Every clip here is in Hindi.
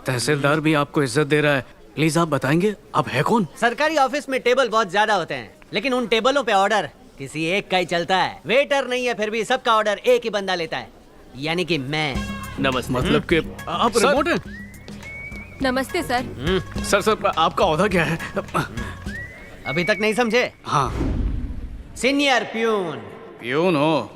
तहसीलदार भी आपको इज्जत दे रहा है, प्लीज आप बताएंगे आप है कौन? सरकारी ऑफिस में टेबल बहुत ज्यादा होते हैं, लेकिन उन टेबलों पे ऑर्डर किसी एक का ही चलता है। वेटर नहीं है, फिर भी सबका ऑर्डर एक ही बंदा लेता है, यानी कि मैं। नमस्ते। मतलब कि आप रिमोट हैं? नमस्ते सर। सर आपका ओहदा क्या है? अभी तक नहीं समझे? हाँ, सीनियर प्यून। प्यून हो?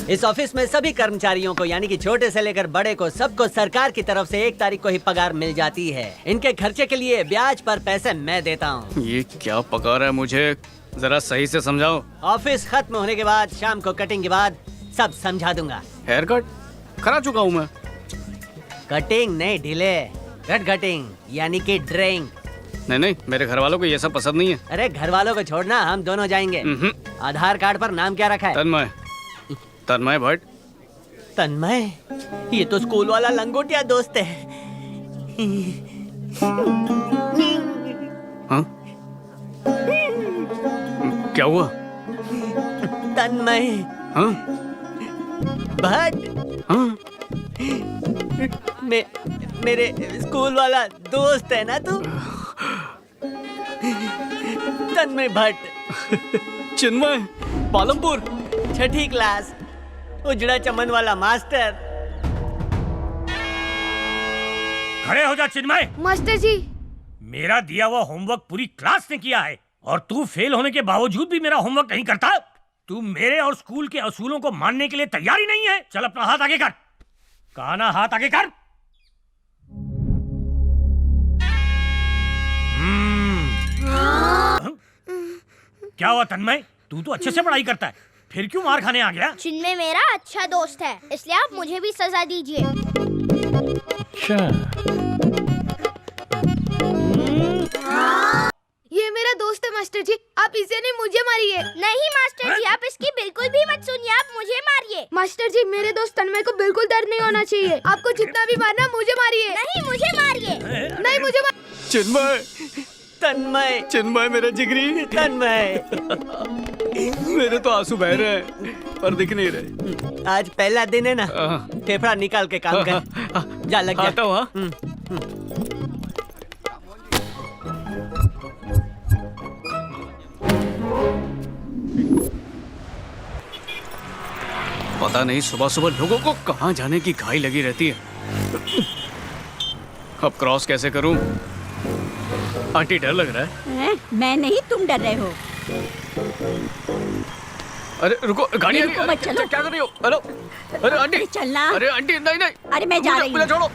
इस ऑफिस में सभी कर्मचारियों को, यानी कि छोटे से लेकर बड़े को, सबको सरकार की तरफ से 1 तारीख को ही पगार मिल जाती है। इनके खर्चे के लिए ब्याज पर पैसे मैं देता हूँ। ये क्या पका रहा है, मुझे जरा सही से समझाओ। ऑफिस खत्म होने के बाद, शाम को कटिंग के बाद सब समझा दूंगा। हेयर कट करा चुका हूँ मैं। कटिंग नहीं ढीले, कट कटिंग यानी कि ड्रिंक। नहीं, मेरे घर वालों को ये सब पसंद नहीं है। अरे घर वालों को छोड़ना, हम दोनों जाएंगे। आधार कार्ड पर नाम क्या रखा है? तन्मय भट्ट। तन्मय? ये तो स्कूल वाला लंगोटिया दोस्त है। हाँ? क्या हुआ? तन्मय हाँ? भट्ट। हाँ? मेरे स्कूल वाला दोस्त है ना तू? तन्मय भट्ट। चिन्मय, पालमपुर। 6ठी क्लास, उजड़ा चमन वाला मास्टर। खड़े हो जा चिन्मय। मास्टर जी। मेरा दिया हुआ होमवर्क पूरी क्लास ने किया है और तू फेल होने के बावजूद भी मेरा होमवर्क नहीं करता। तू मेरे और स्कूल के असूलों को मानने के लिए तैयार ही नहीं है। चल अपना हाथ आगे कर। कहा ना, हाथ आगे कर। क्या हुआ तन्मय, तू तो अच्छे से पढ़ाई करता है, फिर क्यों मार खाने आ गया? चिन्मय मेरा अच्छा दोस्त है, इसलिए आप मुझे भी सजा दीजिए। अच्छा। ये मेरा दोस्त है मास्टर जी, आप इसे नहीं मुझे मारिए। नहीं मास्टर जी, आप इसकी बिल्कुल भी मत सुनिए, आप मुझे मारिए। मास्टर जी, मेरे दोस्त तन्मय को बिल्कुल दर्द नहीं होना चाहिए। आपको जितना भी मारना मुझे मारिए। नहीं मुझे मारिए। नहीं मुझे चिन्मय, तन्मय, चिन्मय मेरा जिगरी। तन्मय। मेरे तो आंसू बह रहे हैं पर दिख नहीं रहे। आज पहला दिन है ना, फेफड़ा निकाल के काम कर। जा लग जा। आता हूँ। हाँ? पता नहीं सुबह सुबह लोगों को कहाँ जाने की घाई लगी रहती है। अब क्रॉस कैसे करूं? आंटी डर लग रहा है। मैं नहीं, तुम डर रहे हो। अरे रुको, गाड़ी आ रही है। चलो। क्या कर रही हो? हेलो, अरे आंटी चलना। अरे आंटी, नहीं। अरे मैं जा रही हूँ। मुझे छोड़ो।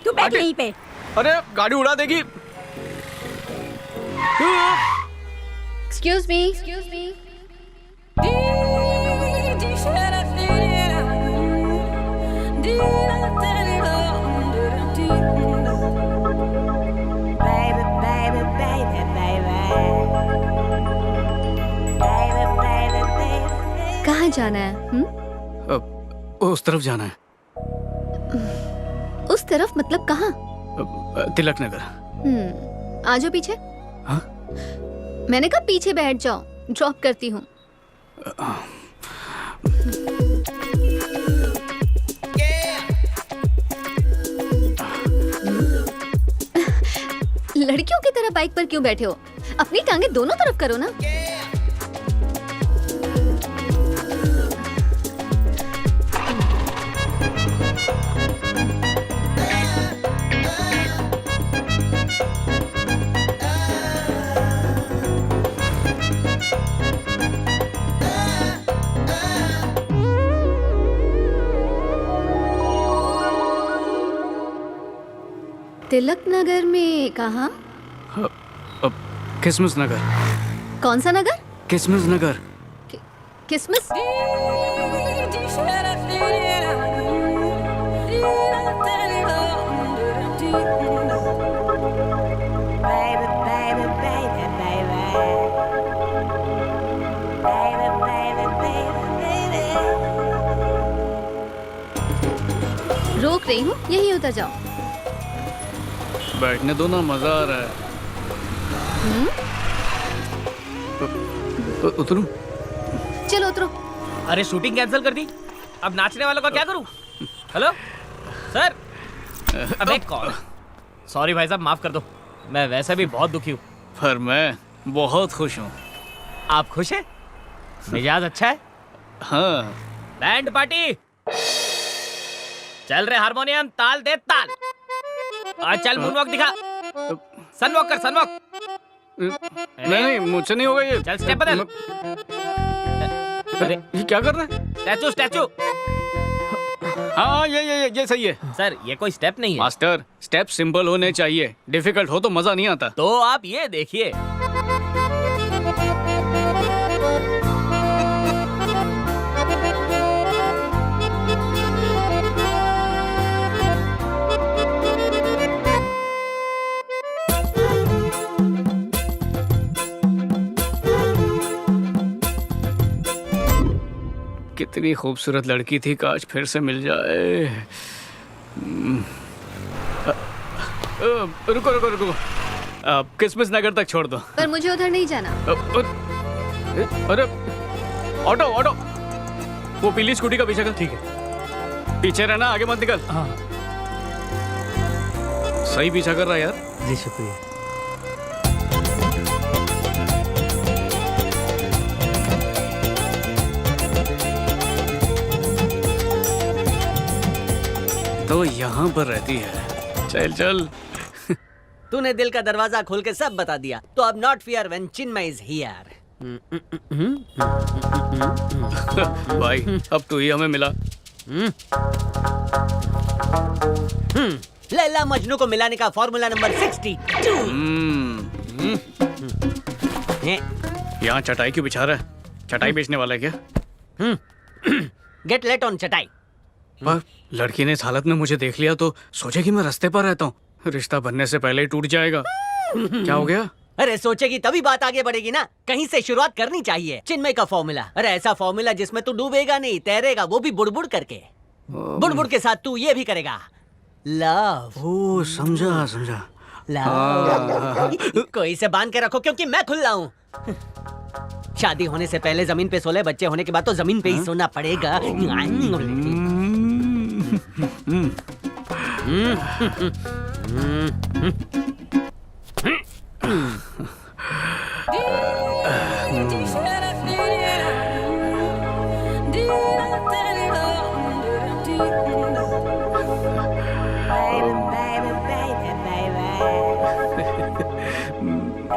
तू बैठ आंटी। यहीं पे। अरे गाड़ी उड़ा देगी। Excuse me. कहाँ जाना है? उस तरफ जाना है। उस तरफ मतलब कहाँ? तिलक नगर। आजो पीछे। हाँ? मैंने कहा पीछे बैठ जाओ, ड्रॉप करती हूँ। लड़कियों की तरह बाइक पर क्यों बैठे हो? अपनी टांगे दोनों तरफ करो ना। तिलक नगर में कहाँ? किसमिस नगर। कौन सा नगर? किसमिस नगर। किसमिस? रोक रही हूँ, यहीं उतर जाओ। बैठने दो ना, मजा आ रहा है। उतरूं? चलो उतरो। अरे शूटिंग कैंसिल कर दी, अब नाचने वालों का क्या करूं? हेलो सर अबे कौन? सॉरी भाई साहब, माफ कर दो, मैं वैसे भी बहुत दुखी हूँ। पर मैं बहुत खुश हूँ। आप खुश हैं? मिजाज अच्छा है? हाँ। बैंड पार्टी चल रहे, हारमोनियम ताल दे ताल। आज चल मूनवॉक दिखा, सनवॉक कर सनवॉक। नहीं मुझसे नहीं होगा ये। चल स्टेप बदल। अरे ये क्या कर रहा है? Statue statue. हाँ ये सही है। सर ये कोई स्टेप नहीं है। मास्टर स्टेप सिंपल होने चाहिए, डिफिकल्ट हो तो मजा नहीं आता। तो आप ये देखिए। कितनी खूबसूरत लड़की थी, काश फिर से मिल जाए। रुको रुको रुको, किसमिस नगर तक छोड़ दो। पर मुझे उधर नहीं जाना। अरे ऑटो ऑटो, वो पीली स्कूटी का पीछे कर। ठीक है, पीछे रहना, आगे मत निकल। हाँ। सही पीछा कर रहा है यार। जी शुक्रिया। तो यहाँ पर रहती है। चल चल। तूने दिल का दरवाजा खोल के सब बता दिया, तो अब not fear when Chinmay is here. भाई अब तू ही हमें मिला। लैला मजनू को मिलाने का फॉर्मूला नंबर 62। यहाँ चटाई क्यों बिछा रहा है? चटाई बेचने वाला है क्या? गेट लेट ऑन चटाई। पर लड़की ने इस हालत में मुझे देख लिया तो सोचेगी मैं रास्ते पर रहता हूँ। रिश्ता बनने से पहले ही टूट जाएगा। क्या हो गया? अरे सोचेगी तभी बात आगे बढ़ेगी ना, कहीं से शुरुआत करनी चाहिए। चिन्मय का फॉर्मूला, अरे ऐसा फॉर्मूला जिसमें तू डूबेगा नहीं, तैरेगा, वो भी बुड़बुड़ करके। बुड़बुड़ के साथ तू ये भी करेगा, लव। ओ समझा समझा। लव। कोई से बांध के रखो क्योंकि मैं खुल्ला हूँ। शादी होने से पहले जमीन पे सोले, बच्चे होने के बाद तो जमीन पे ही सोना पड़ेगा।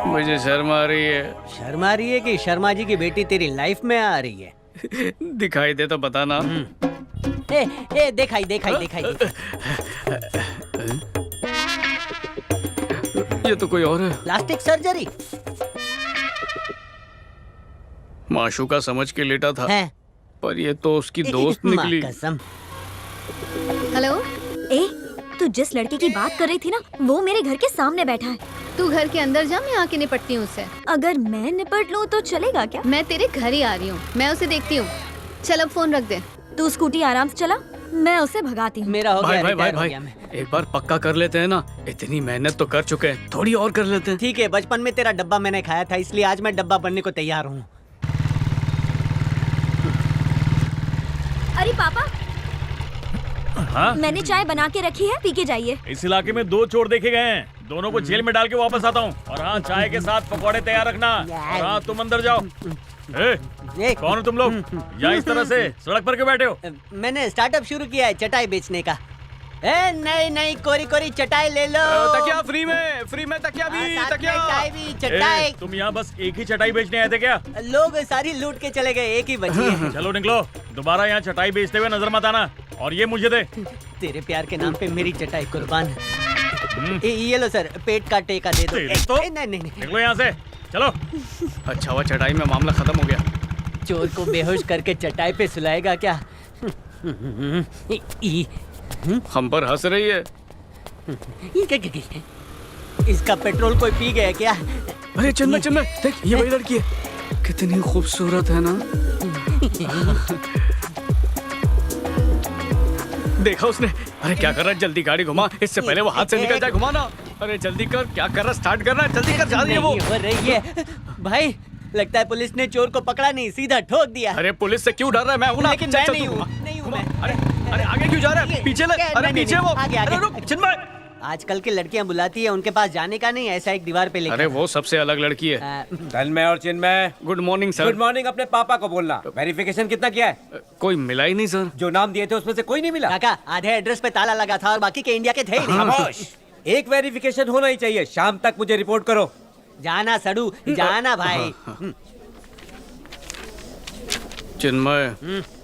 मुझे शर्म आ रही है। शर्म आ रही है कि शर्मा जी की बेटी तेरी लाइफ में आ रही है? दिखाई दे तो बताना। ए दिखाई दिखाई दिखाई। ये तो कोई और है। Plastic surgery. माशूका समझ के लेटा था है। पर ये तो उसकी दोस्त निकली। कसम। हेलो, ए, तू जिस लड़के की बात कर रही थी ना, वो मेरे घर के सामने बैठा है। तू घर के अंदर जा, मैं आके निपटती हूँ उससे। अगर मैं निपट लूँ तो चलेगा क्या? मैं तेरे घर ही आ रही हूँ, मैं उसे देखती हूँ। चल अब फोन रख दे। तू स्कूटी आराम से चला, मैं उसे भगाती हूँ। मेरा हो भाई गया, भाई भाई रिटायर हो भाई गया मैं। एक बार पक्का कर लेते हैं ना, इतनी मेहनत तो कर चुके हैं, थोड़ी और कर लेते हैं। ठीक है, बचपन में तेरा डब्बा मैंने खाया था, इसलिए आज मैं डब्बा बनने को तैयार हूँ। अरे पापा, हाँ? मैंने चाय बना के रखी है, पी के जाइए। इस इलाके में 2 चोर देखे गए हैं, दोनों को जेल में डाल के वापस आता हूँ। और हाँ, चाय के साथ पकौड़े तैयार रखना। और हाँ, तुम अंदर जाओ। कौन हो तुम लोग? यहाँ इस तरह से सड़क पर क्यों बैठे हो? मैंने स्टार्टअप शुरू किया है चटाई बेचने का। नहीं नहीं, कोरी कोरी चटाई ले लो। तकिया फ्री में तकिया भी, साथ में तकिया। चाय भी, चटाई। तुम यहाँ बस एक ही चटाई बेचने आए थे क्या? लोग सारी लूट के चले गए, एक ही बची है। चलो निकलो, दोबारा यहाँ चटाई बेचते हुए नजर मत आना। और ये मुझे दे। तेरे प्यार के नाम पे मेरी चटाई कुर्बान। ये लो सर, पेट का टेका दे दो। तो नहीं नहीं, निकलो यहाँ से, चलो। अच्छा हुआ चटाई में मामला खत्म हो गया। चोर को बेहोश करके चटाई पे सुलाएगा क्या? हम पर हंस रही है। इसका पेट्रोल कोई पी गया क्या? अरे चल देख, ये वही लड़की है, कितनी खूबसूरत है ना। देखा उसने? अरे क्या कर रहा है, जल्दी गाड़ी घुमा, इससे पहले वो हाथ से निकल जाए। घुमाना, अरे जल्दी कर, क्या कर रहा, स्टार्ट कर रहा है, जल्दी कर, जा रही है वो। हो रही है भाई, लगता है पुलिस ने चोर को पकड़ा नहीं, सीधा ठोक दिया। अरे पुलिस से क्यों डर रहा है? मैं हूं ना। लेकिन चल, मैं चल, नहीं तू हूँ, घुमा। नहीं हूँ घुमा। मैं। अरे अरे आगे क्यों जा रहा है? पीछे ले। अरे नहीं, पीछे नहीं, वो। आगे, आगे। अरे रुक चिन्मय। आजकल की लड़कियां बुलाती है, उनके पास जाने का नहीं, ऐसा एक दीवार पे लिखा। अरे वो सबसे अलग लड़की है। तन्मय और Chinmay, good morning sir. Good morning. अपने पापा को बोलना। वेरिफिकेशन कितना किया है? कोई मिला ही नहीं सर। जो नाम दिए थे उसमें से कोई नहीं मिला? काका, आधे एड्रेस पे ताला लगा था और बाकी के इंडिया के थे ही नहीं। खामोश। एक वेरिफिकेशन होना ही चाहिए। शाम तक मुझे रिपोर्ट करो। जाना सड़ू, जाना भाई। चिन्मय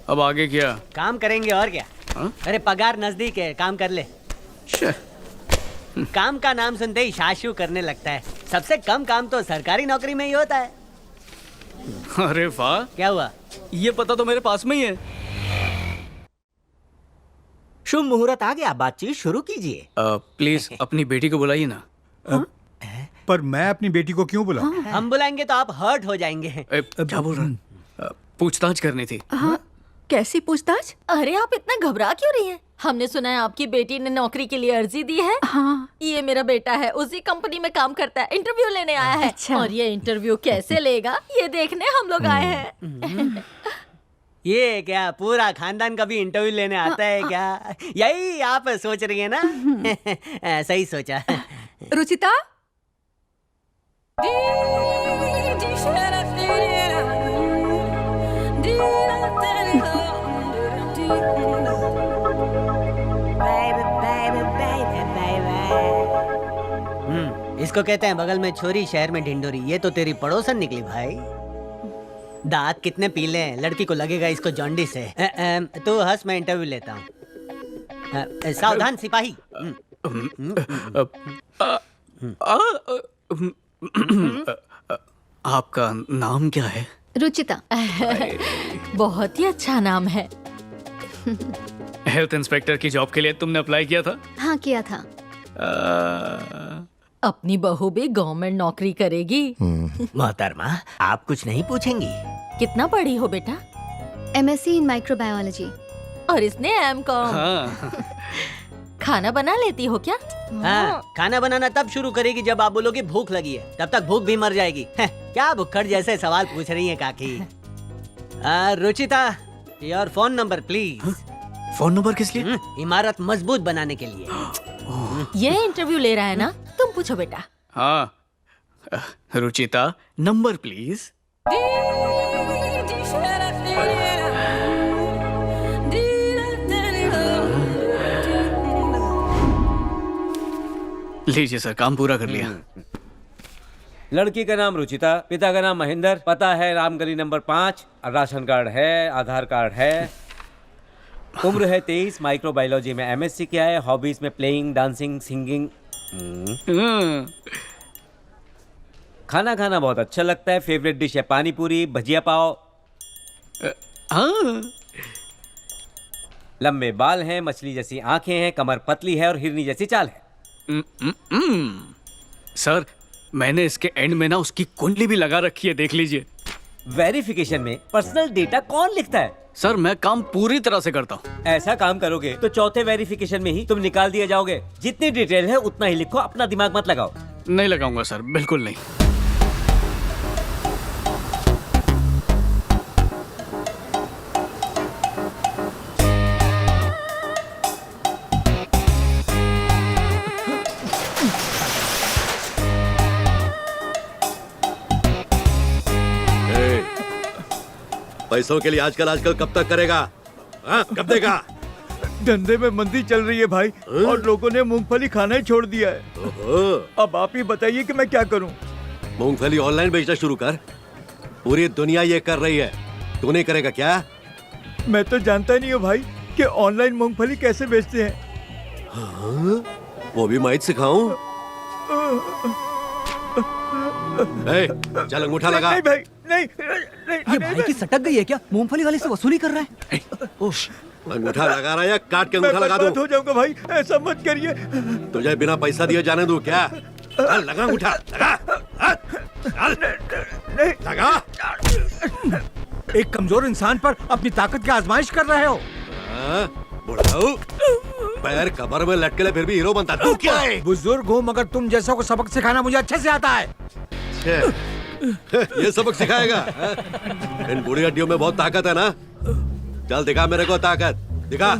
अब आगे क्या? काम करेंगे और क्या। हाँ? अरे पगार नजदीक है, काम कर ले। काम का नाम सुनते ही शाशु करने लगता है। सबसे कम काम तो सरकारी नौकरी में ही होता है। अरे वाह, क्या हुआ? ये पता तो मेरे पास में ही है। शुभ मुहूर्त आ गया, बातचीत शुरू कीजिए। प्लीज अपनी बेटी को बुलाइए ना। पर मैं अपनी बेटी को क्यों बुलाऊं? हम बुलाएंगे तो आप हर्ट हो जाएंगे। क्या बोल रहा है? पूछताछ करनी थी। हाँ, कैसी पूछताछ? अरे आप इतना घबरा क्यों रही हैं? हमने सुना है आपकी बेटी ने नौकरी के लिए अर्जी दी है। हाँ। ये मेरा बेटा है, उसी कंपनी में काम करता है, इंटरव्यू लेने आया है। अच्छा। और ये इंटरव्यू कैसे लेगा ये देखने हम लोग आए हैं। ये क्या पूरा खानदान का भी इंटरव्यू लेने आता है क्या? यही आप सोच रही है ना? सही सोचा। रुचिता, इसको कहते हैं बगल में छोरी शहर में ढिंडोरी। ये तो तेरी पड़ोसन निकली भाई। दांत कितने पीले हैं, लड़की को लगेगा इसको जॉन्डिस है। तो हंस, मैं इंटरव्यू लेता हूँ। सावधान सिपाही। आपका नाम क्या है? रुचिता। बहुत ही अच्छा नाम है। हेल्थ इंस्पेक्टर की जॉब के लिए तुमने अप्लाई किया था? हाँ किया था। अपनी बहू भी गवर्नमेंट नौकरी करेगी। मोहतरमा, आप कुछ नहीं पूछेंगी? कितना पढ़ी हो बेटा? MSc इन माइक्रोबायोलॉजी। और इसने M.Com। हाँ। खाना बना लेती हो क्या? हाँ, खाना बनाना तब शुरू करेगी जब आप बोलोगे भूख लगी है। तब तक भूख भी मर जाएगी। क्या भुक्खड़ जैसे सवाल पूछ रही है काकी। Ruchita, your phone number please. Phone number किस लिए? इमारत मजबूत बनाने के लिए। ये इंटरव्यू ले रहा है ना, तुम पूछो बेटा। हाँ। Ruchita, number please. लीजिए सर, काम पूरा कर लिया। लड़की का नाम रुचिता, पिता का नाम महेंद्र, पता है रामगली नंबर 5, राशन कार्ड है, आधार कार्ड है। उम्र है 23, माइक्रोबायोलॉजी में MSc किया है। हॉबीज में प्लेइंग, डांसिंग, सिंगिंग। खाना खाना बहुत अच्छा लगता है। फेवरेट डिश है पानी पूरी, भजिया पाव। हाँ। लंबे बाल हैं, मछली जैसी आंखें हैं, कमर पतली है और हिरनी जैसी चाल है। सर, मैंने इसके एंड में ना उसकी कुंडली भी लगा रखी है, देख लीजिए। वेरिफिकेशन में पर्सनल डेटा कौन लिखता है? सर, मैं काम पूरी तरह से करता हूँ। ऐसा काम करोगे तो चौथे वेरिफिकेशन में ही तुम निकाल दिए जाओगे। जितनी डिटेल है उतना ही लिखो, अपना दिमाग मत लगाओ। नहीं लगाऊंगा सर, बिल्कुल नहीं। पैसों के लिए आजकल कब तक करेगा? हाँ, कब देगा? धंधे में मंदी चल रही है भाई, और लोगों ने मूंगफली खाना ही छोड़ दिया है। ओहो। अब आप ही बताइए कि मैं क्या करूं? मूंगफली ऑनलाइन बेचना शुरू कर। पूरी दुनिया ये कर रही है, तू नहीं करेगा क्या? मैं तो जानता ही नहीं हूँ भाई कि ऑनलाइन मूंगफली कैसे बेचते हैं। हाँ, वो भी मैं सिखाऊं? चल अंगूठा लगा। नहीं भाई, नहीं। ये भाई की सटक गई है क्या? मूंगफली वाले से वसूली कर रहा है। अंगूठा लगा रहा है या काट के अंगूठा लगा दूं? हो जाऊंगा भाई, ऐसा मत करिए। तुझे बिना पैसा दिए जाने दूं क्या? चल लगा अंगूठा, लगा। चल लगा। एक कमजोर इंसान पर अपनी ताकत की आजमाइश कर रहे हो। बुढ़ाऊ, पैर कबर में लटके ले फिर भी हीरो बनता। तू क्या है? बुजुर्ग हूँ मगर तुम जैसों को सबक सिखाना मुझे अच्छे से आता है। ये सबक सिखाएगा? इन बूढ़ी हड्डियों में बहुत ताकत है ना? चल दिखा मेरे को ताकत, दिखा।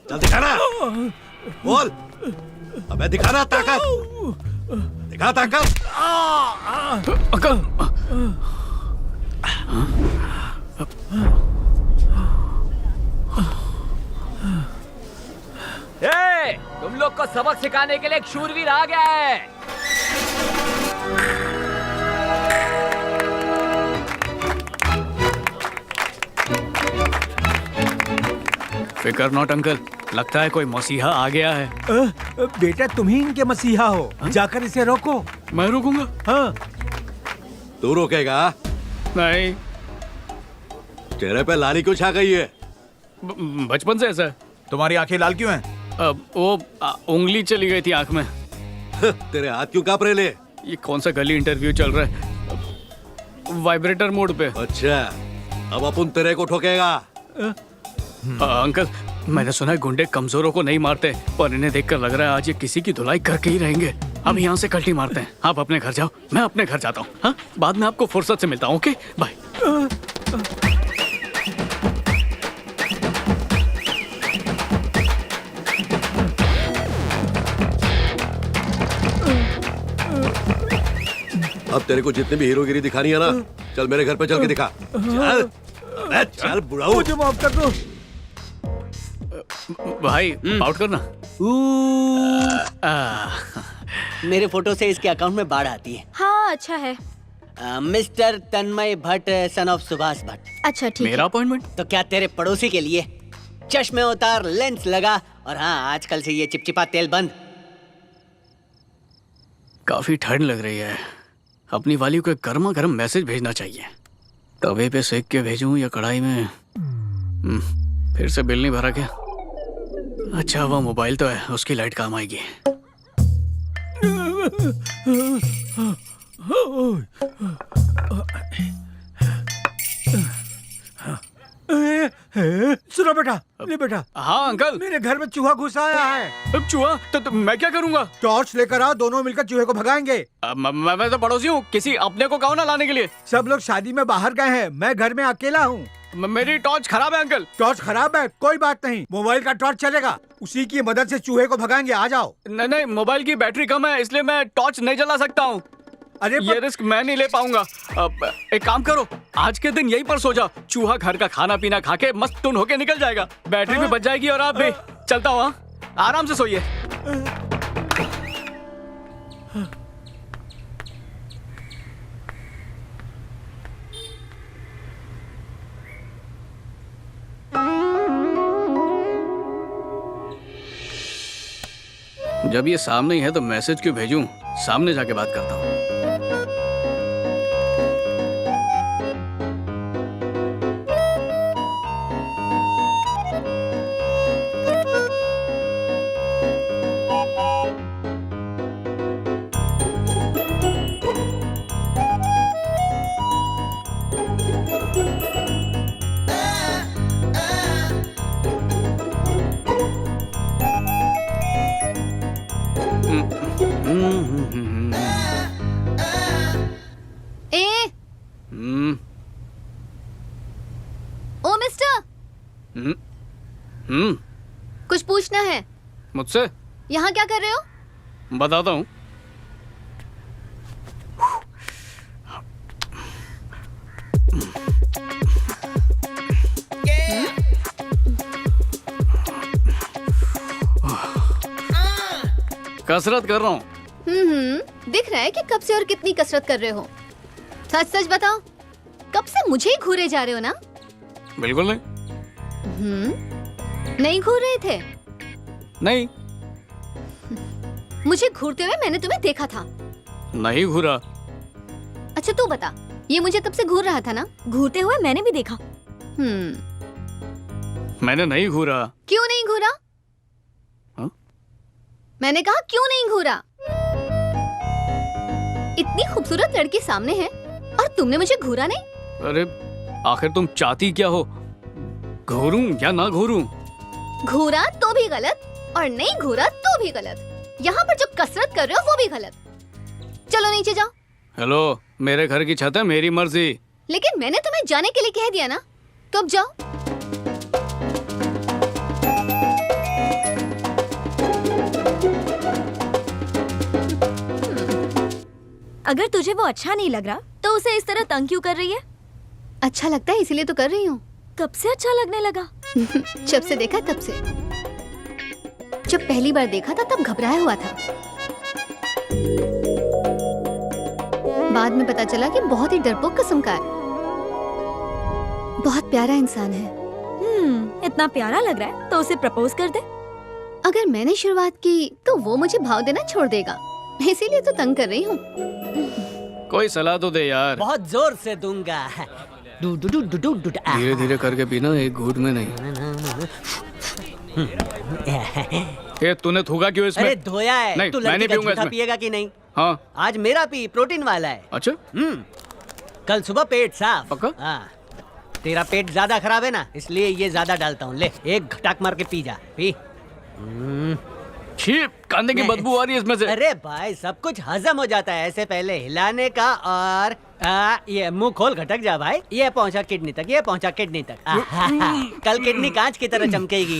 चल दिखाना, बोल। अबे दिखाना ताकत, दिखा ताकत। अंकल तुम लोग को सबक सिखाने के लिए एक शूरवीर आ गया है। फिकर नॉट अंकल, लगता है कोई मसीहा आ गया है। बेटा तुम ही इनके मसीहा हो, जाकर इसे रोको। मैं रोकूंगा? हाँ। तू रोकेगा? नहीं। चेहरे पे लाली क्यों छा गई है? बचपन से ऐसा है। तुम्हारी आंखें लाल क्यों हैं? उंगली चली गई थी आंख में। तेरे हाथ क्यों कांप रहे? ये कौन सा गली इंटरव्यू चल रहा है? वाइब्रेटर मोड पे। अच्छा, अब अपन तेरे को ठोकेगा। अंकल, मैंने सुना है गुंडे कमजोरों को नहीं मारते, पर इन्हें देखकर लग रहा है आज ये किसी की धुलाई करके ही रहेंगे। अब यहाँ से कल्टी मारते हैं। आप अपने घर जाओ, मैं अपने घर जाता हूँ। हाँ, बाद में आपको फुर्सत से मिलता हूँ। Okay, bye. अब तेरे को जितनी भी हीरोगिरी दिखानी है ना, चल मेरे घर पे चल के दिखा। चल, चल बुढ़ाऊ। मुझे माफ कर दो भाई, आउट करना। मेरे फोटो से इसके अकाउंट में बाढ़ आती है। हाँ अच्छा है। Mister Tanmay Bhatt, son of Subhash Bhatt. अच्छा ठीक मेरा अपॉइंटमेंट? तो क्या तेरे पड़ोसी के लिए चश्मे उतार, लेंस लगा, और हाँ आजकल से ये चिपचिपा तेल बंद। काफी ठंड लग रही है। अपनी वाली को एक गर्मा गर्म मैसेज भेजना चाहिए। तवे पे सेक के भेजूं या कढ़ाई में? फिर से बिल नहीं भरा क्या? अच्छा, वो मोबाइल तो है, उसकी लाइट काम आएगी। सुनो बेटा, ले बेटा। हाँ अंकल। मेरे घर में चूहा घुस आया है। अब चूहा? तो मैं क्या करूंगा? टॉर्च लेकर आओ, दोनों मिलकर चूहे को भगाएंगे। मैं तो पड़ोसी हूँ, किसी अपने को कहो ना लाने के लिए। सब लोग शादी में बाहर गए हैं, मैं घर में अकेला हूँ। मेरी टॉर्च खराब है अंकल। टॉर्च खराब है? कोई बात नहीं, मोबाइल का टॉर्च चलेगा, उसी की मदद से चूहे को भगाएंगे। आ जाओ। नहीं नहीं, मोबाइल की बैटरी कम है, इसलिए मैं टॉर्च नहीं जला सकता हूँ। अरे ये रिस्क मैं नहीं ले पाऊंगा। एक काम करो, आज के दिन यहीं पर सो जाओ। चूहा घर का खाना पीना खा के मस्त टुन होके निकल जाएगा। बैटरी भी बच जाएगी और आप भी। चलता हूँ, आराम से सोइए। जब ये सामने ही है तो मैसेज क्यों भेजूं? सामने जाके बात करता हूँ। ओ मिस्टर, कुछ पूछना है मुझसे? यहाँ क्या कर रहे हो? बताता हूँ। कसरत कर रहा हूँ। दिख रहा है कि कब से और कितनी कसरत कर रहे हो। सच सच बताओ, कब से मुझे ही घूरे जा रहे हो ना? बिल्कुल नहीं। नहीं घूर रहे थे? नहीं। मुझे घूरते हुए मैंने तुम्हें देखा था। नहीं घूरा। अच्छा तू बता, ये मुझे तब से घूर रहा था ना? घूरते हुए मैंने भी देखा। मैंने नहीं घूरा। क्यों नहीं घूरा? हाँ? मैंने कहा क्यों नहीं घूरा? इतनी खूबसूरत लड़की सामने है और तुमने मुझे घूरा नहीं? अरे आखिर तुम चाहती क्या हो? घूरूं या ना घूरूं? घूरा तो भी गलत और नहीं घूरा तो भी गलत। यहाँ पर जो कसरत कर रहे हो वो भी गलत। चलो नीचे जाओ। हेलो, मेरे घर की छत है, मेरी मर्जी। लेकिन मैंने तुम्हें जाने के लिए कह दिया ना, तो अब जाओ। अगर तुझे वो अच्छा नहीं लग रहा तो उसे इस तरह तंग क्यों कर रही है? अच्छा लगता है इसीलिए तो कर रही हूँ। कब से अच्छा लगने लगा? जब से देखा तब से। जब पहली बार देखा था तब घबराया हुआ था, बाद में पता चला कि बहुत ही डरपोक किस्म का है। बहुत प्यारा इंसान है। इतना प्यारा लग रहा है तो उसे प्रपोज कर दे। अगर मैंने शुरुआत की तो वो मुझे भाव देना छोड़ देगा, इसीलिए तो तंग कर रही हूँ। कोई सलाह तो दे यार। बहुत जोर से दूंगा। Do do do do do do. धीरे धीरे करके पीना, एक घूंट में नहीं। ये तूने थूका क्यों इसमें? अरे धोया है। नहीं, तू मैं लड़की नहीं का पीऊंगा जूठा इसमें। पिएगा कि नहीं? हाँ। आज मेरा पी, प्रोटीन वाला है। अच्छा। कल सुबह पेट साफ। पक्का? हाँ। तेरा पेट ज्यादा खराब है ना, इसलिए ये ज्यादा डालता हूँ। ले एक घटाक मार के पी जा, पी। छी, कांदे की बदबू आ रही है इसमें से। अरे भाई सब कुछ हजम हो जाता है, ऐसे पहले हिलाने का। और ये मुंह खोल, घटक जा भाई। ये पहुंचा किडनी तक, ये पहुंचा किडनी तक। कल किडनी कांच की तरह चमकेगी।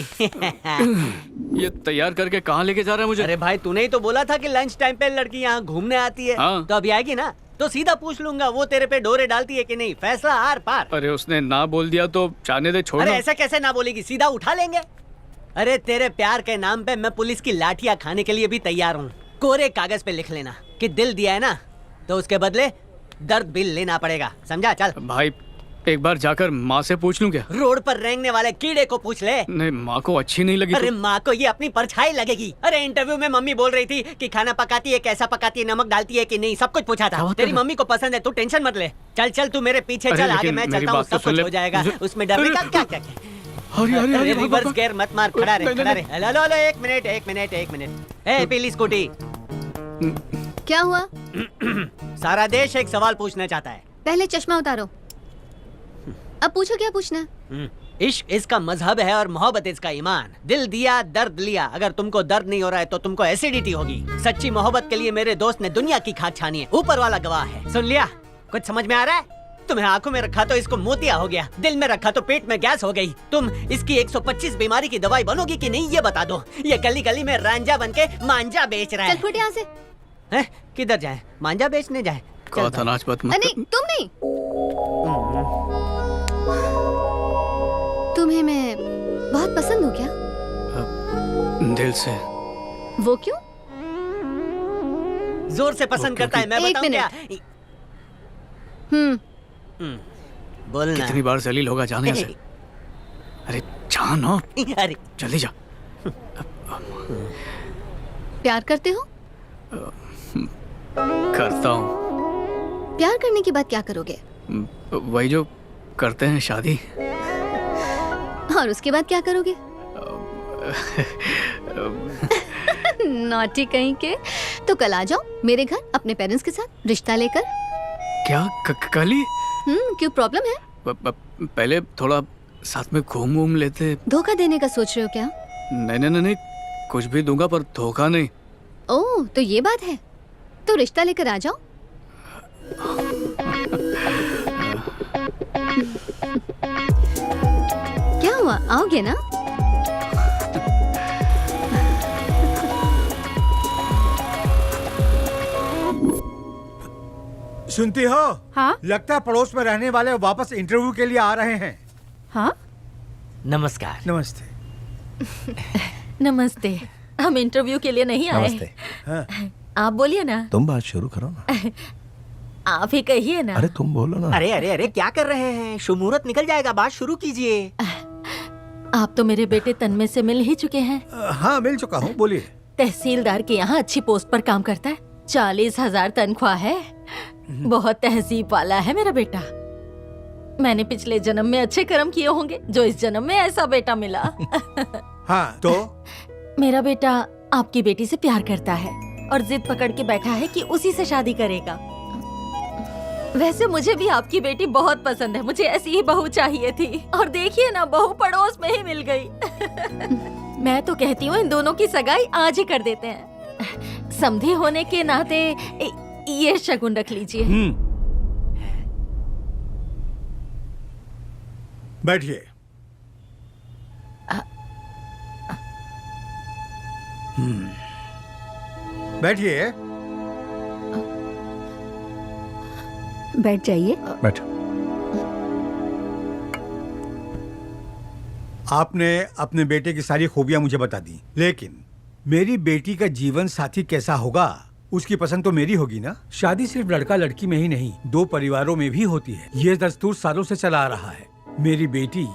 ये तैयार करके कहाँ लेके जा रहा है मुझे? अरे भाई तूने ही तो बोला था कि लंच टाइम पे लड़की यहाँ घूमने आती है। हाँ। तो अभी आएगी ना, तो सीधा पूछ लूंगा वो तेरे पे डोरे डालती है कि नहीं। फैसला आर पार। अरे उसने ना बोल दिया तो जाने दे, छोड़। अरे ऐसा कैसे ना बोलेगी, सीधा उठा लेंगे। अरे तेरे प्यार के नाम पे मैं पुलिस की लाठियां खाने के लिए भी तैयार हूँ। कोरे कागज पे लिख लेना कि दिल दिया है ना, तो उसके बदले दर्द बिल लेना पड़ेगा, समझा? चल भाई एक बार जाकर माँ से पूछ लूं क्या? रोड पर रेंगने वाले कीड़े को पूछ ले। नहीं, माँ को अच्छी नहीं लगी। अरे तो... माँ को ये अपनी परछाई लगेगी। अरे इंटरव्यू में मम्मी बोल रही थी कि खाना पकाती है, कैसा पकाती है, नमक डालती है कि नहीं, सब कुछ पूछा था। तेरी मम्मी को पसंद है, तू टेंशन मत ले। चल चल तू मेरे पीछे चल, आगे मैं चलता हूँ, सब कुछ हो जाएगा। उसमें डरने का क्या क्या? अरे रिवर्स गियर मत मार, खड़ा रहे, खड़ा रहे। हेलो हेलो, एक मिनट एक मिनट एक मिनट। ए पीली स्कूटी। क्या हुआ? सारा देश एक सवाल पूछना चाहता है। पहले चश्मा उतारो, अब पूछो क्या पूछना है। इश्क इसका मजहब है और मोहब्बत इसका ईमान। दिल दिया दर्द लिया। अगर तुमको दर्द नहीं हो रहा है तो तुमको एसिडिटी होगी। सच्ची मोहब्बत के लिए मेरे दोस्त ने दुनिया की खाक छानी है, ऊपर वाला गवाह है। सुन लिया? कुछ समझ में आ रहा है? तुम्हें आंखों में रखा तो इसको मोतिया हो गया, दिल में रखा तो पेट में गैस हो गई। तुम इसकी 125 बीमारी की दवाई बनोगी कि नहीं ये बता दो। ये गली गली में रांझा बन के मांझा बेच रहा है। चल फुट यहाँ से। किधर जाए? मांझा बेचने जाए? कहा था नाच मत। नहीं तुम नहीं। तुम्हें मैं बहुत पसंद हूँ क्या? दिल से। वो क्यों? जोर से पसंद करता है, मैं बताऊं क्या? बोलना। कितनी बार जलील होगा जाने से। अरे जानो। अरे जल्दी जा। प्यार करते हो? करता हूँ। प्यार करने के बाद क्या करोगे? वही जो करते हैं, शादी। और उसके बाद क्या करोगे? नॉटी कहीं के। तो कल आ जाओ मेरे घर अपने पेरेंट्स के साथ रिश्ता लेकर। क्या कल ही? क्यों, प्रॉब्लम है? पहले थोड़ा साथ में घूम लेते। धोखा देने का सोच रहे हो क्या? नहीं, कुछ भी दूंगा पर धोखा नहीं। ओह तो ये बात है, तो रिश्ता लेकर आ जाओ। क्या हुआ, आओगे ना? सुनती हो? हाँ? लगता है पड़ोस में रहने वाले वापस इंटरव्यू के लिए आ रहे हैं। हाँ? नमस्कार। नमस्ते। नमस्ते। हम इंटरव्यू के लिए नहीं आए। नमस्ते। हाँ। आप बोलिए ना। तुम बात शुरू करो ना। आप ही कहिए ना। अरे तुम बोलो ना। अरे अरे अरे क्या कर रहे हैं? शुभ मुहूर्त निकल जाएगा, बात शुरू कीजिए। आप तो मेरे बेटे तन्मय से मिल ही चुके हैं। हाँ मिल चुका हूँ, बोलिए। तहसीलदार के यहाँ अच्छी पोस्ट पर काम करता है, 40,000 तनख्वाह है। बहुत तहजीब वाला है मेरा बेटा। मैंने पिछले जन्म में अच्छे कर्म किए होंगे जो इस जन्म में ऐसा बेटा मिला। हाँ तो? मेरा बेटा आपकी बेटी से प्यार करता है और जिद पकड़ के बैठा है कि उसी से शादी करेगा। वैसे मुझे भी आपकी बेटी बहुत पसंद है, मुझे ऐसी ही बहू चाहिए थी। और देखिए ना, बहू पड़ोस में ही मिल गई। मैं तो कहती हूँ इन दोनों की सगाई आज ही कर देते हैं। समधी होने के नाते ये शगुन रख लीजिए। बैठिए। बैठिए। बैठ जाइए। बैठ। आपने अपने बेटे की सारी खूबियां मुझे बता दी, लेकिन मेरी बेटी का जीवन साथी कैसा होगा उसकी पसंद तो मेरी होगी ना। शादी सिर्फ लड़का लड़की में ही नहीं, दो परिवारों में भी होती है। ये दस्तूर सालों से चला आ रहा है। मेरी बेटी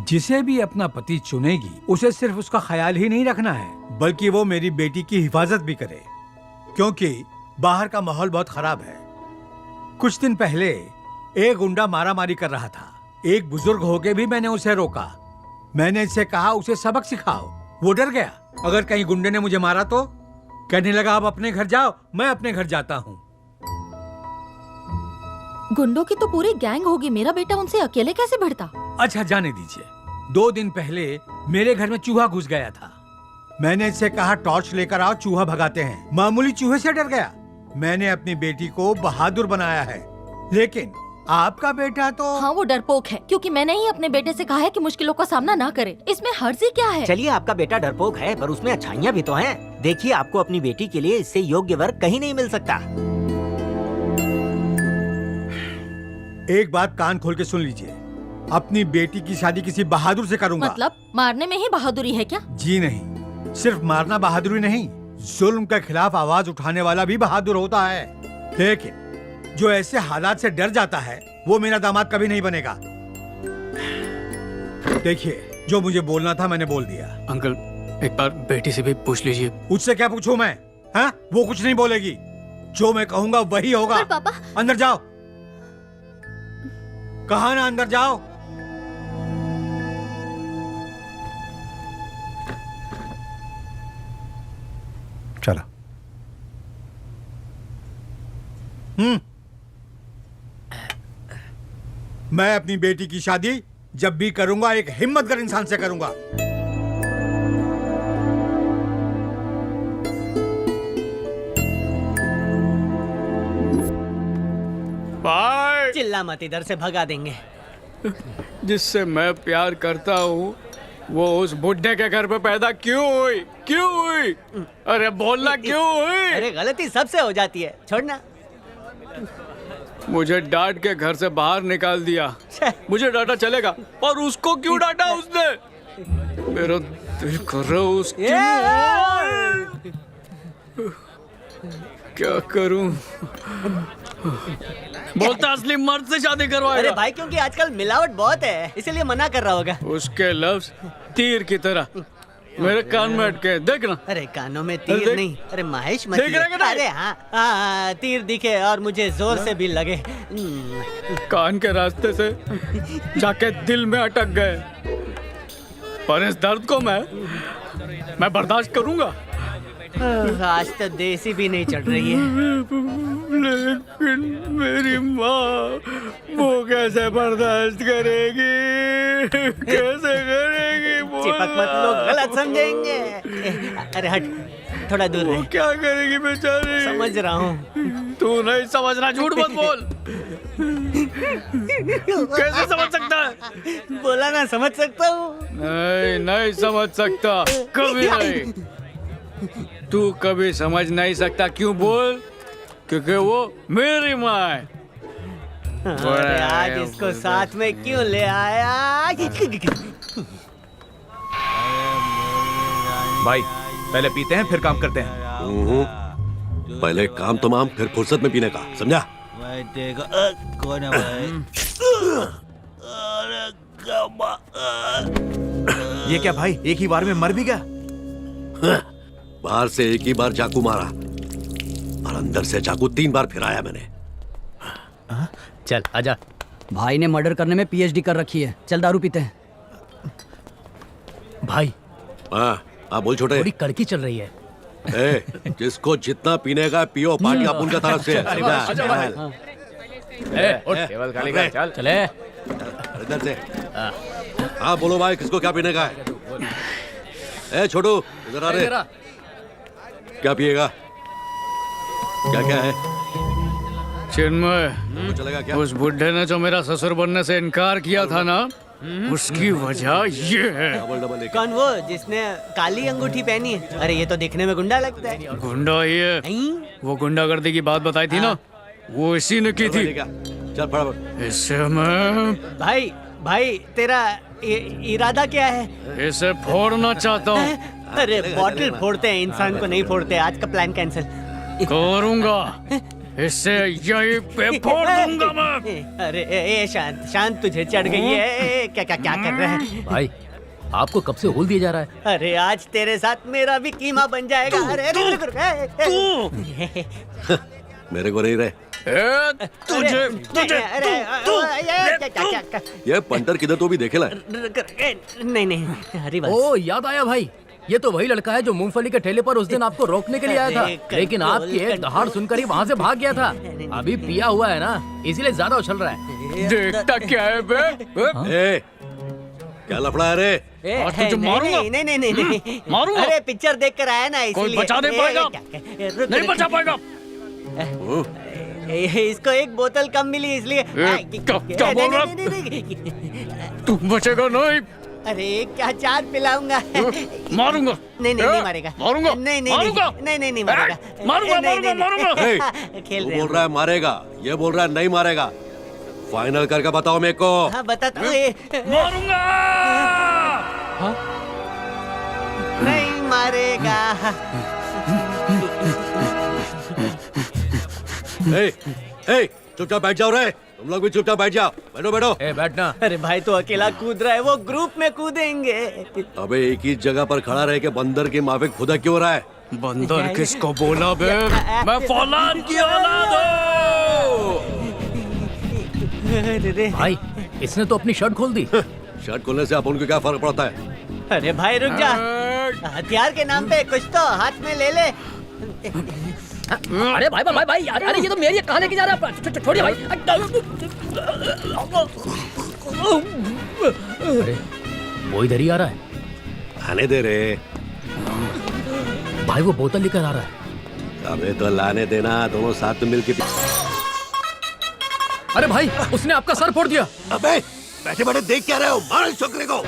जिसे भी अपना पति चुनेगी उसे सिर्फ उसका ख्याल ही नहीं रखना है, बल्कि वो मेरी बेटी की हिफाजत भी करे, क्योंकि बाहर का माहौल बहुत खराब है। कुछ दिन पहले एक गुंडा मारामारी कर रहा था। एक बुजुर्ग होके भी मैंने उसे रोका। मैंने इससे कहा उसे सबक सिखाओ। वो डर गया। अगर कहीं गुंडे ने मुझे मारा तो कहने लगा आप अपने घर जाओ, मैं अपने घर जाता हूँ। गुंडों की तो पूरी गैंग होगी, मेरा बेटा उनसे अकेले कैसे भिड़ता? अच्छा जाने दीजिए। 2 दिन पहले मेरे घर में चूहा घुस गया था। मैंने इससे कहा टॉर्च लेकर आओ, चूहा भगाते हैं। मामूली चूहे से डर गया। मैंने अपनी बेटी को बहादुर बनाया है, लेकिन आपका बेटा तो। हाँ वो डरपोक है, क्योंकि मैंने ही अपने बेटे से कहा है कि मुश्किलों का सामना ना करे। इसमें हर्जी क्या है? चलिए आपका बेटा डरपोक है, पर उसमें अच्छाइयाँ भी तो हैं। देखिए आपको अपनी बेटी के लिए इससे योग्य वर कहीं नहीं मिल सकता। एक बात कान खोल के सुन लीजिए, अपनी बेटी की शादी किसी बहादुर से करूंगा। मतलब मारने में ही बहादुरी है क्या? जी नहीं, सिर्फ मारना बहादुरी नहीं, जुल्म के खिलाफ आवाज उठाने वाला भी बहादुर होता है। लेकिन जो ऐसे हालात से डर जाता है वो मेरा दामाद कभी नहीं बनेगा। देखिए जो मुझे बोलना था मैंने बोल दिया। अंकल एक बार बेटी से भी पूछ लीजिए। उससे क्या पूछूं मैं? हाँ वो कुछ नहीं बोलेगी। जो मैं कहूंगा वही होगा। पर पापा। अंदर जाओ। कहा ना अंदर जाओ। चलो। मैं अपनी बेटी की शादी जब भी करूंगा एक हिम्मतगर इंसान से करूंगा। भाई चिल्ला मत, इधर से भगा देंगे। जिससे मैं प्यार करता हूँ वो उस बुढ़े के घर पे पैदा क्यों हुई? क्यों हुई? अरे बोलना क्यों हुई? अरे गलती सबसे हो जाती है, छोड़ना। मुझे डांट के घर से बाहर निकाल दिया। मुझे डांटा चलेगा, और उसको क्यों डांटा उसने? मेरा दिल कर रहा है उसकी। क्या करूं? बोलता असली मर्द से शादी करवाएगा। अरे भाई क्योंकि आजकल मिलावट बहुत है, इसीलिए मना कर रहा होगा। उसके लफ्ज तीर की तरह मेरे कान में अटके, देखना। अरे कानों में तीर नहीं, अरे महेश मत। देख रहा है कि नहीं? अरे हाँ, तीर दिखे और मुझे जोर से भी लगे। कान के रास्ते से जाके दिल में अटक गए, पर इस दर्द को मैं बर्दाश्त करूंगा। आज तो देसी भी नहीं चढ़ रही है। लेकिन मेरी माँ वो कैसे बर्दाश्त करेगी? कैसे करेगी? चिपक मत, लोग गलत समझेंगे। अरे हट, थोड़ा दूर रह। क्या करेगी बेचारी? समझ रहा हूँ। तू नहीं समझना, झूठ मत बोल। कैसे समझ सकता है? बोला ना समझ सकता हूँ। नहीं समझ सकता, कभी नहीं। तू कभी समझ नहीं सकता। क्यों बोल? क्योंकि वो मेरी माँ है। अरे आज इसको साथ में क्यों ले आया? भाई पहले पीते हैं फिर काम करते हैं। पहले काम तमाम फिर फुर्सत में पीने का, समझा? कौन है भाई? ये क्या भाई, एक ही बार में मर भी गया? बाहर से एक ही बार चाकू मारा और अंदर से चाकू 3 बार फिराया मैंने। चल आजा। भाई ने मर्डर करने में पीएचडी कर रखी है। चल दारू पीते हैं। भाई हाँ बोल छोटे। थोड़ी कड़की चल रही है। ए, जिसको जितना पीने का पियो, पार्टी अपन का तरफ से। टेबल खाली कर, चल चले इधर से। हाँ बोलो भाई, किसको क्या पीने का है? ए छोटू इधर आ रे। क्या पिएगा? क्या क्या है? चिन्मय, चलेगा क्या? उस बुढ़े ने जो मेरा ससुर बनने से इनकार किया था ना, उसकी वजह ये है। डबल कौन वो जिसने काली अंगूठी पहनी है? अरे ये तो देखने में गुंडा लगता है। गुंडा ही है। वो गुंडागर्दी की बात बताई थी ना, वो इसी ने की थी। चल फटाफट। इससे मैं भाई भाई तेरा इरादा क्या है? इसे फोड़ना चाहता हूँ। अरे बॉटल फोड़ते हैं, इंसान को नहीं फोड़ते। आज का प्लान कैंसिल करूंगा। इससे यही पे फोड़ दूंगा मैं। अरे शांत शांत, तुझे चढ़ गई है। क्या क्या क्या कर रहे हैं भाई आपको कब से होल दिया जा रहा है? अरे आज तेरे साथ मेरा भी कीमा बन जाएगा। अरे मेरे को नहीं रहे। तुझे ये पंटर किधर तो भी देखेला है। नहीं नहीं, हरी बात। ओ याद आया भाई, ये तो वही लड़का है जो मूंगफली के ठेले पर उस दिन आपको रोकने के लिए आया था, लेकिन आपकी एक दहाड़ सुनकर ही वहाँ से भाग गया था। अभी पिया हुआ है ना, इसीलिए ज्यादा उछल रहा है। देखता क्या है बे? क्या लफड़ा है रे? तुझे मारूंगा। नहीं नहीं नहीं नहीं मारूंगा। अरे पिक्चर देख कर आया ना, इसलिए। कोई बचा नहीं पाएगा। नहीं बचा पाएगा। इसको एक बोतल कम मिली इसलिए। क्या बोल रहा? तू बचेगा नहीं। अरे क्या चार पिलाऊंगा। मारूंगा। नहीं नहीं नहीं मारेगा। मारूंगा। नहीं नहीं मारूंगा। नहीं नहीं नहीं मारेगा। मारूंगा मारूंगा मारूंगा। खेल वो रहे बोल रहा है मारेगा, ये बोल रहा है नहीं मारेगा। फाइनल करके बताओ मेरे को। हाँ बताता हूँ। मारूंगा। नहीं मारेगा। चुपचाप बैठ जाओ रे, तुम लोग भी चुपचाप बैठ जाओ। बैठो बैठो। बैठना। अरे भाई तो अकेला कूद रहा है, वो ग्रुप में कूदेंगे। अबे एक ही जगह पर खड़ा रह के बंदर की माफिक खुदा क्यों रहा है? बंदर किसको बोला बे? मैं फौलाद की औलाद हूँ। भाई इसने तो अपनी शर्ट खोल दी। शर्ट खोलने से अपन को क्या फर्क पड़ता है? अरे भाई रुक जा, हथियार के नाम पे कुछ तो हाथ में ले ले। अरे भाई भाई भाई यार, अरे ये तो मेरी है, कहाँ लेके जा रहा है? छोड़िए भाई। अरे वो इधर ही आ रहा है। आने दे रे भाई, वो बोतल लेकर आ रहा है। अबे तो लाने देना, दोनों साथ में मिलके। अरे भाई उसने आपका सर फोड़ दिया। अबे बैठे बैठे देख क्या रहे हो? मारो इस छोकरे को।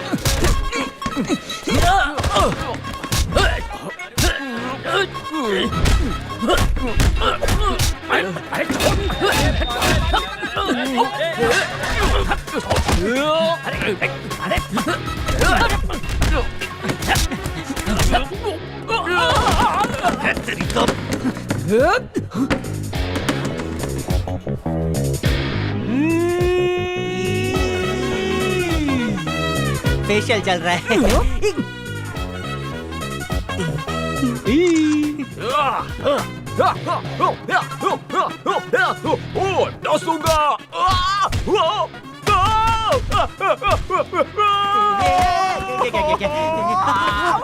फेशियल चल रहा है।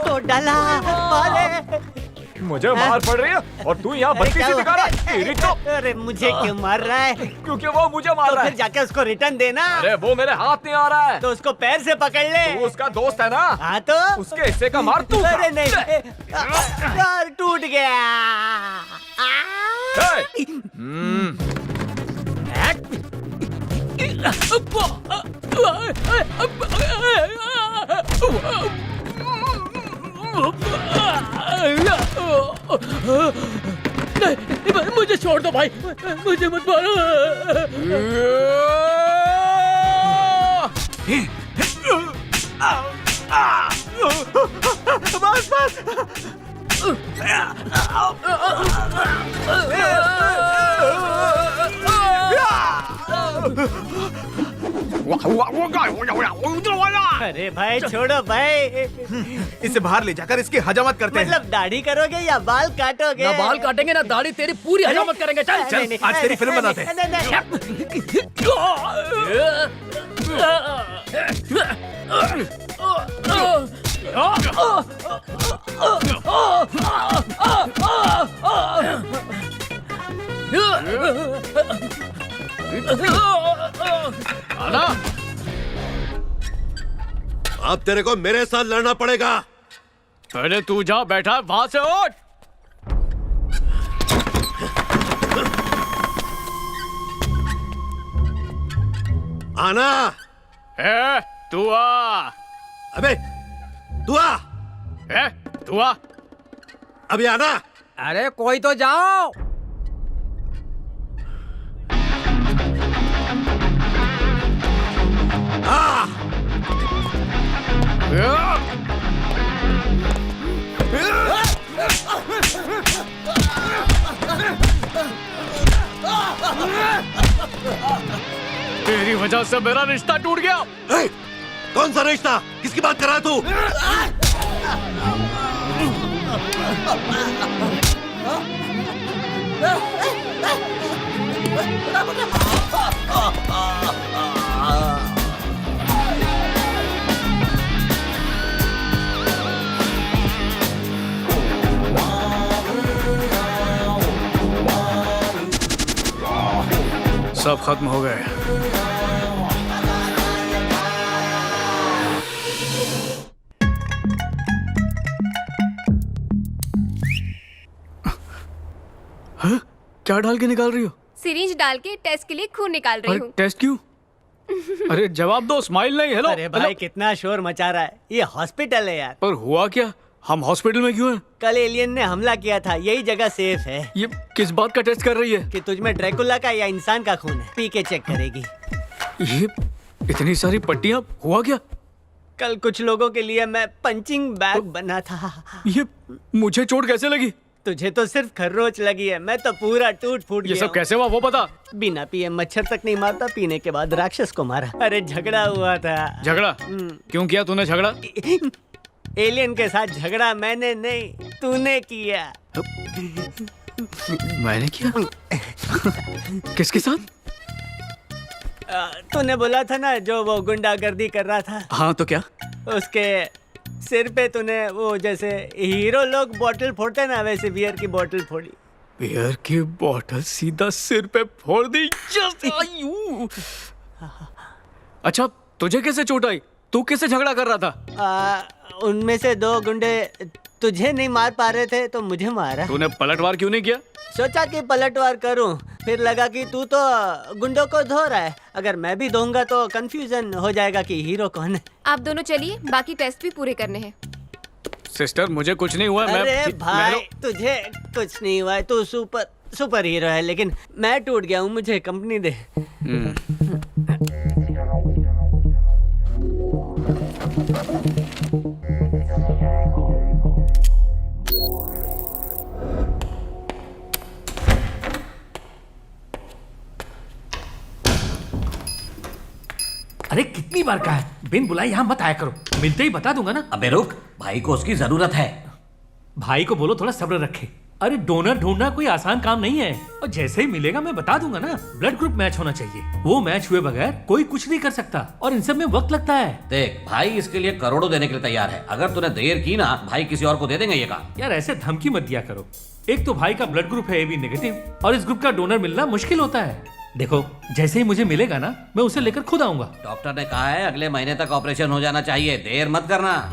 तो डाला मुझे मार पड़ रही है और तू यहाँ बत्तीसी दिखा रहा है। तेरी तो। अरे मुझे क्यों मार रहा है? क्योंकि वो मुझे मार रहा है। फिर जाके उसको रिटर्न देना। अरे वो मेरे हाथ नहीं आ रहा है। तो उसको पैर से पकड़ ले। तू उसका दोस्त है ना? हाँ तो उसके हिस्से का मार तू। अरे नहीं, यार टूट गया। नहीं, मुझे छोड़ दो भाई, मुझे मत मारो। बस बस। अरे भाई छोड़ो भाई, इसे बाहर ले जाकर इसकी हजामत करते हैं। मतलब दाढ़ी करोगे या बाल काटोगे? ना बाल काटेंगे ना दाढ़ी, तेरी पूरी हजामत करेंगे। चल चल आज तेरी फिल्म बनाते हैं। आना। अब तेरे को मेरे साथ लड़ना पड़ेगा। पहले तू जा बैठा, वहां से उठ। आना। तू आ। अबे तू आ। तू आ। अभी आना। अरे कोई तो जाओ। तेरी वजह से मेरा रिश्ता टूट गया। ए, कौन सा रिश्ता? किसकी बात कर रहा है तू? सब खत्म हो गए। हाँ? क्या डाल के निकाल रही हो? सिरिंज डाल के टेस्ट के लिए खून निकाल रही अरे हूँ। टेस्ट क्यों? अरे जवाब दो, स्माइल नहीं। हेलो। अरे भाई कितना शोर मचा रहा है, ये हॉस्पिटल है यार। पर हुआ क्या? हम हॉस्पिटल में क्यों हैं? कल एलियन ने हमला किया था, यही जगह सेफ है। ये किस बात का टेस्ट कर रही है? कि तुझ में ड्रैकुला का या इंसान का खून है, पी के चेक करेगी। ये इतनी सारी पट्टियां, हुआ क्या? कल कुछ लोगों के लिए मैं पंचिंग बैग बना था। ये मुझे चोट कैसे लगी? तुझे तो सिर्फ खर्रोच लगी है, मैं तो पूरा टूट फूट ये गया सब कैसे हुआ वो बता। बिना पिए मच्छर तक नहीं मारता, पीने के बाद राक्षस को मारा। अरे झगड़ा हुआ था। झगड़ा? क्यों किया तूने झगड़ा? एलियन के साथ झगड़ा मैंने नहीं, तूने किया। मैंने किया? किसके साथ? तूने बोला था ना जो वो गुंडागर्दी कर रहा था। हाँ तो क्या? उसके सिर पे तूने वो जैसे हीरो लोग बोतल फोड़ते ना, वैसे बियर की बोतल फोड़ी। बियर की बोतल सीधा सिर पे फोड़ दी। आयु। अच्छा तुझे कैसे चोट आई? तू किससे झगड़ा कर रहा था? उनमें से दो गुंडे तुझे नहीं मार पा रहे थे तो मुझे मारा। तूने पलटवार क्यों नहीं किया? सोचा कि पलटवार करूं, फिर लगा कि तू तो गुंडों को धो रहा है, अगर मैं भी धोऊंगा तो कंफ्यूजन हो जाएगा कि हीरो कौन है। आप दोनों चलिए, बाकी टेस्ट भी पूरे करने हैं। सिस्टर मुझे कुछ नहीं हुआ। अरे भाई तुझे कुछ नहीं हुआ है, तू सुपर हीरो है, लेकिन मैं टूट गया हूँ, मुझे कंपनी दे। अरे कितनी बार कहा है बिन बुलाए यहाँ मत आया करो, मिलते ही बता दूंगा ना। अबे रुक, भाई को उसकी जरूरत है। भाई को बोलो थोड़ा सब्र रखे। अरे डोनर ढूंढना कोई आसान काम नहीं है, और जैसे ही मिलेगा मैं बता दूंगा ना। ब्लड ग्रुप मैच होना चाहिए, वो मैच हुए बगैर कोई कुछ नहीं कर सकता, और इन सब में वक्त लगता है। देख भाई इसके लिए करोड़ों देने के लिए तैयार है, अगर तूने देर की ना भाई किसी और को दे देंगे ये काम। यार ऐसे धमकी मत दिया करो। एक तो भाई का ब्लड ग्रुप है AB नेगेटिव, और इस ग्रुप का डोनर मिलना मुश्किल होता है। देखो जैसे ही मुझे मिलेगा ना मैं उसे लेकर खुद आऊंगा। डॉक्टर ने कहा है अगले महीने तक ऑपरेशन हो जाना चाहिए, देर मत करना।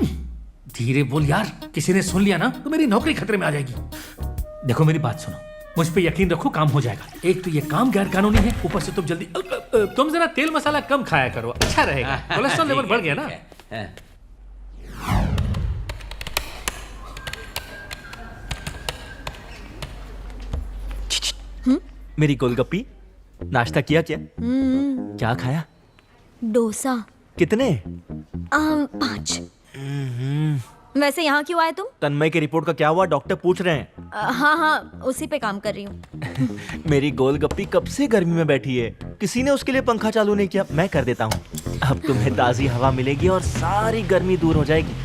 धीरे बोल यार, किसी ने सुन लिया ना तो मेरी नौकरी खतरे में आ जाएगी। देखो मेरी बात सुनो, मुझ पे यकीन रखो, काम हो जाएगा। एक तो ये काम गैर कानूनी है, ऊपर से तुम जल्दी तुम जरा तेल मसाला कम खाया करो, अच्छा रहेगा। कोलेस्ट्रॉल लेवल बढ़ गया ना। मेरी गोलगप्पी, नाश्ता किया क्या? क्या खाया? डोसा। कितने? 5। वैसे यहाँ क्यों आए तुम? तन्मय की रिपोर्ट का क्या हुआ? डॉक्टर पूछ रहे हैं। हाँ उसी पे काम कर रही हूँ। मेरी गोलगप्पी कब से गर्मी में बैठी है, किसी ने उसके लिए पंखा चालू नहीं किया। मैं कर देता हूँ, अब तुम्हें ताजी हवा मिलेगी और सारी गर्मी दूर हो जाएगी।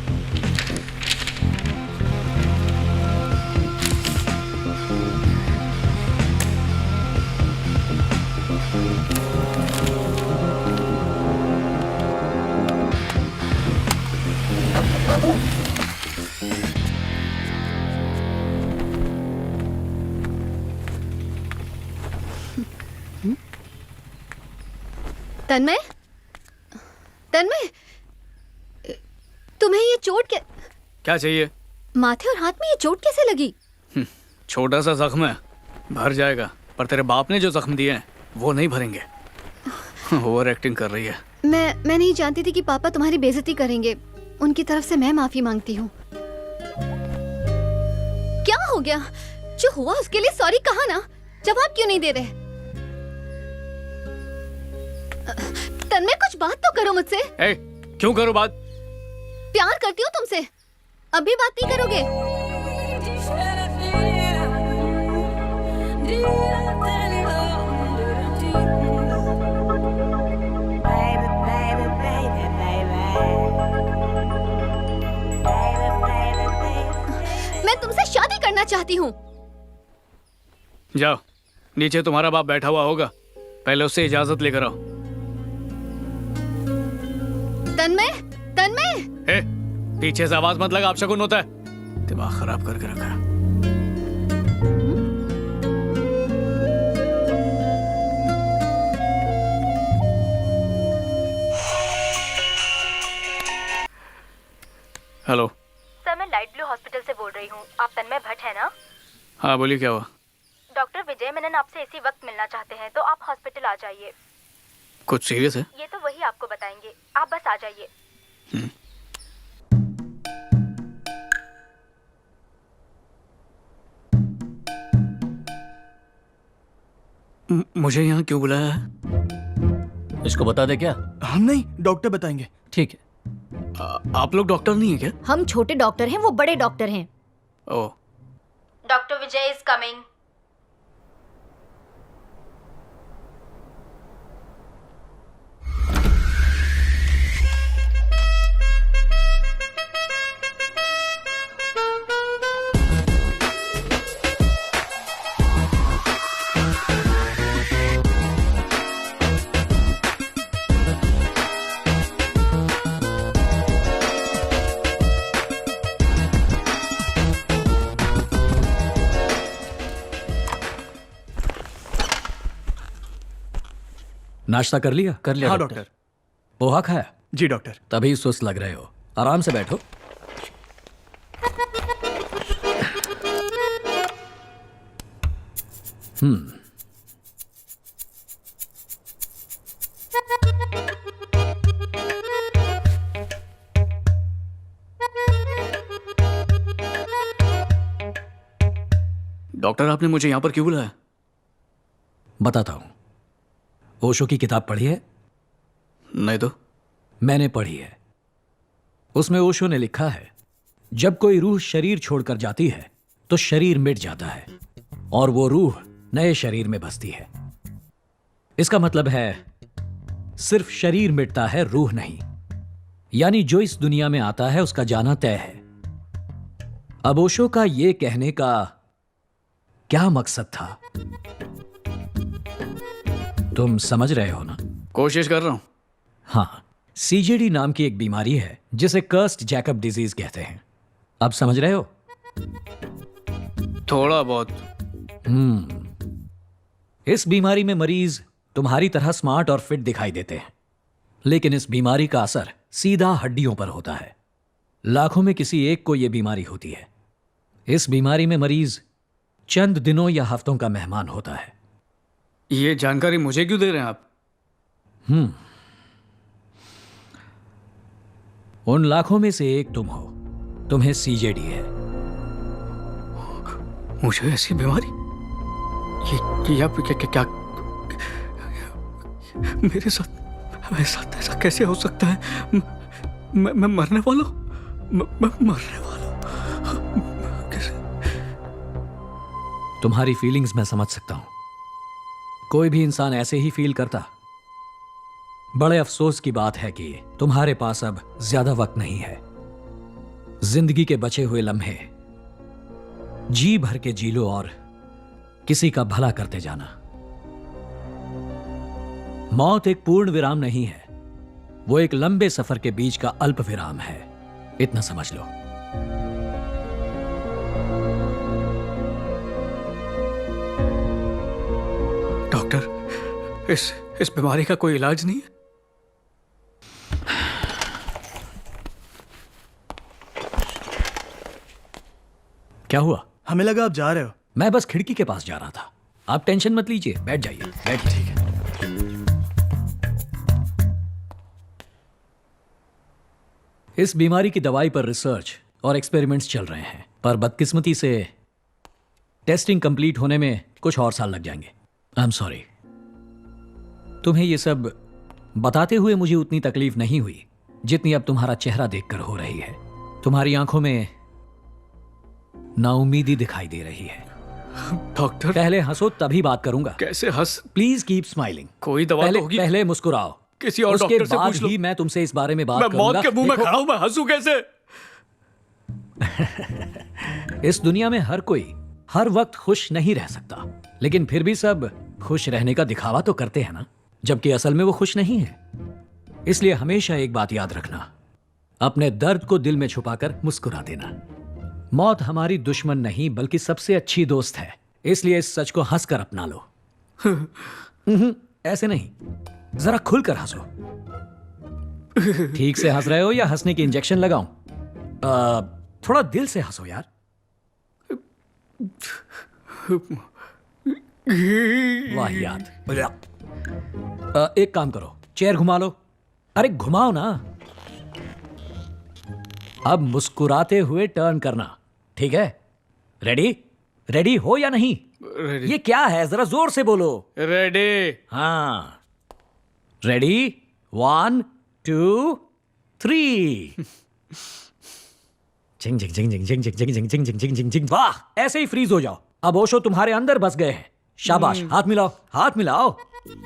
तन्मय, तन्मय, तुम्हें ये चोट क्या चाहिए? माथे और हाथ में ये चोट कैसे लगी? छोटा सा जख्म है, भर जाएगा, पर तेरे बाप ने जो जख्म दिए हैं वो नहीं भरेंगे। ओवर एक्टिंग कर रही है। मैं नहीं जानती थी कि पापा तुम्हारी बेइज्जती करेंगे, उनकी तरफ से मैं माफी मांगती हूँ। क्या हो गया? जो हुआ उसके लिए सॉरी कहा ना, जवाब क्यों नहीं दे रहे? तन्मय कुछ बात तो करो मुझसे। क्यों करो बात? प्यार करती हूँ तुमसे। अभी बात नहीं करोगे? मैं तुमसे शादी करना चाहती हूँ। जाओ, नीचे तुम्हारा बाप बैठा हुआ होगा, पहले उससे इजाजत लेकर आओ। तन्मय, तन्मय। ए, पीछे से आवाज मत लगा, आप शकुन होता है। दिमाग खराब करके रखा है। हेलो सर, मैं लाइट ब्लू हॉस्पिटल से बोल रही हूँ। आप तन्मय भट्ट है ना? हाँ बोलिए, क्या हुआ? डॉक्टर विजय मेनन आपसे इसी वक्त मिलना चाहते हैं, तो आप हॉस्पिटल आ जाइए। कुछ सीरियस है? ये तो वही आपको बताएंगे, आप बस आ जाइए। मुझे यहाँ क्यों बुलाया है? इसको बता दे क्या? हम नहीं, डॉक्टर बताएंगे। ठीक है। आप लोग डॉक्टर नहीं है क्या? हम छोटे डॉक्टर हैं, वो बड़े डॉक्टर हैं। ओह, डॉक्टर विजय इज कमिंग। नाश्ता कर लिया? कर लिया हाँ डॉक्टर। पोहा खाया? जी डॉक्टर। तभी सुस्त लग रहे हो, आराम से बैठो। डॉक्टर आपने मुझे यहाँ पर क्यों बुलाया? बताता हूं। ओशो की किताब पढ़ी है? नहीं तो। मैंने पढ़ी है। उसमें ओशो ने लिखा है, जब कोई रूह शरीर छोड़कर जाती है तो शरीर मिट जाता है और वो रूह नए शरीर में बसती है। इसका मतलब है सिर्फ शरीर मिटता है, रूह नहीं। यानी जो इस दुनिया में आता है उसका जाना तय है। अब ओशो का ये कहने का क्या मकसद था, तुम समझ रहे हो ना? कोशिश कर रहा हूं। हाँ, सीजेडी नाम की एक बीमारी है जिसे कर्स्ड जैकब डिजीज कहते हैं। अब समझ रहे हो? थोड़ा बहुत। इस बीमारी में मरीज तुम्हारी तरह स्मार्ट और फिट दिखाई देते हैं, लेकिन इस बीमारी का असर सीधा हड्डियों पर होता है। लाखों में किसी एक को यह बीमारी होती है। इस बीमारी में मरीज चंद दिनों या हफ्तों का मेहमान होता है। ये जानकारी मुझे क्यों दे रहे हैं आप? उन लाखों में से एक तुम हो। तुम्हें सीजेडी है। मुझे ऐसी बीमारी? ये आप क्या मेरे साथ ऐसा कैसे हो सकता है? मैं मरने वाला हूं। मैं मरने वाला हूं। कैसे? तुम्हारी फीलिंग्स मैं समझ सकता हूं। कोई भी इंसान ऐसे ही फील करता। बड़े अफसोस की बात है कि तुम्हारे पास अब ज्यादा वक्त नहीं है। जिंदगी के बचे हुए लम्हे जी भर के जी लो और किसी का भला करते जाना। मौत एक पूर्ण विराम नहीं है, वो एक लंबे सफर के बीच का अल्प विराम है। इतना समझ लो। डॉक्टर, इस बीमारी का कोई इलाज नहीं है? क्या हुआ? हमें लगा आप जा रहे हो। मैं बस खिड़की के पास जा रहा था। आप टेंशन मत लीजिए, बैठ जाइए। बैठिए। ठीक है। इस बीमारी की दवाई पर रिसर्च और एक्सपेरिमेंट्स चल रहे हैं, पर बदकिस्मती से टेस्टिंग कंप्लीट होने में कुछ और साल लग जाएंगे। I am sorry. तुम्हें यह सब बताते हुए मुझे उतनी तकलीफ नहीं हुई जितनी अब तुम्हारा चेहरा देखकर हो रही है। तुम्हारी आंखों में नाउमीदी दिखाई दे रही है। डॉक्टर पहले हंसो तभी बात करूंगा। कैसे हंस? Please keep smiling. कोई दवा पहले, तो होगी। पहले मुस्कुराओ। किसी और उसके डॉक्टर से बाद पूछ लो। ही मैं तुमसे इस बारे में बात मैं करूंगा। मौत के मुंह में देखो, खड़ा हूं, मैं हंसू कैसे? इस दुनिया में हर कोई हर वक्त खुश नहीं रह सकता, लेकिन फिर भी सब खुश रहने का दिखावा तो करते हैं ना, जबकि असल में वो खुश नहीं है। इसलिए हमेशा एक बात याद रखना, अपने दर्द को दिल में छुपाकर मुस्कुरा देना। मौत हमारी दुश्मन नहीं बल्कि सबसे अच्छी दोस्त है, इसलिए इस सच को हंसकर अपना लो। ऐसे नहीं, जरा खुलकर हंसो। ठीक से हंस रहे हो या हंसने की इंजेक्शन लगाऊं? थोड़ा दिल से हंसो यार। वाहियात। एक काम करो, चेयर घुमा लो। अरे घुमाओ ना। अब मुस्कुराते हुए टर्न करना, ठीक है? रेडी? रेडी हो या नहीं? रेडी। ये क्या है, जरा जोर से बोलो। रेडी। हाँ, रेडी? 1 2 3। जिंग जिंग जिंग जिंग जिंग जिंग जिंग जिंग जिंग जिंग जिंग जिंग जिंग। वाह, ऐसे ही फ्रीज हो जाओ। अब ओशो तुम्हारे अंदर बस गए हैं। शाबाश, हाथ मिलाओ, हाथ मिलाओ,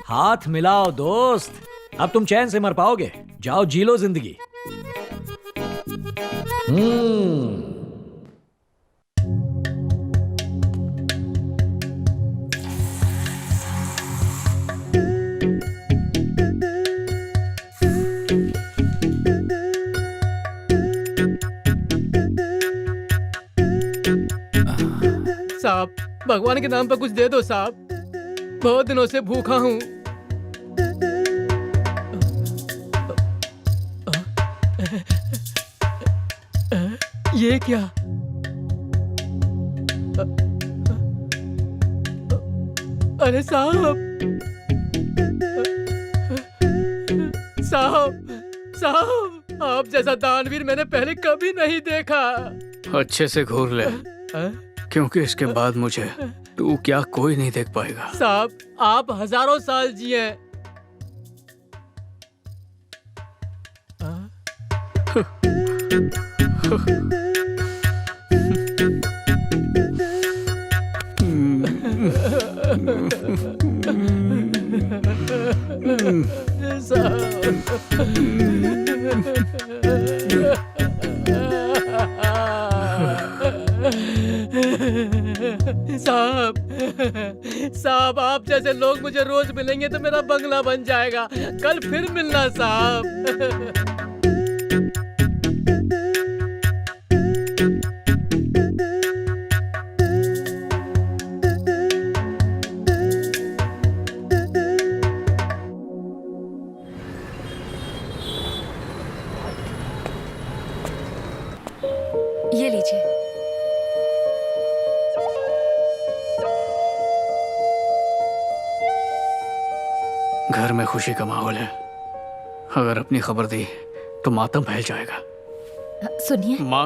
हाथ मिलाओ दोस्त। अब तुम चैन से मर पाओगे। जाओ जी लो जिंदगी। साहब, भगवान के नाम पर कुछ दे दो साहब, बहुत दिनों से भूखा हूँ। ये क्या? अरे साहब, साहब, साहब, आप जैसा दानवीर मैंने पहले कभी नहीं देखा। अच्छे से घूर ले, क्योंकि इसके बाद मुझे तू क्या कोई नहीं देख पाएगा। साहब, आप हजारों साल जिए। साहब, साहब, आप जैसे लोग मुझे रोज मिलेंगे तो मेरा बंगला बन जाएगा। कल फिर मिलना साहब। ये लीजिए। घर में खुशी का माहौल है। अगर अपनी खबर दी तो मातम फैल जाएगा। सुनिए। माँ।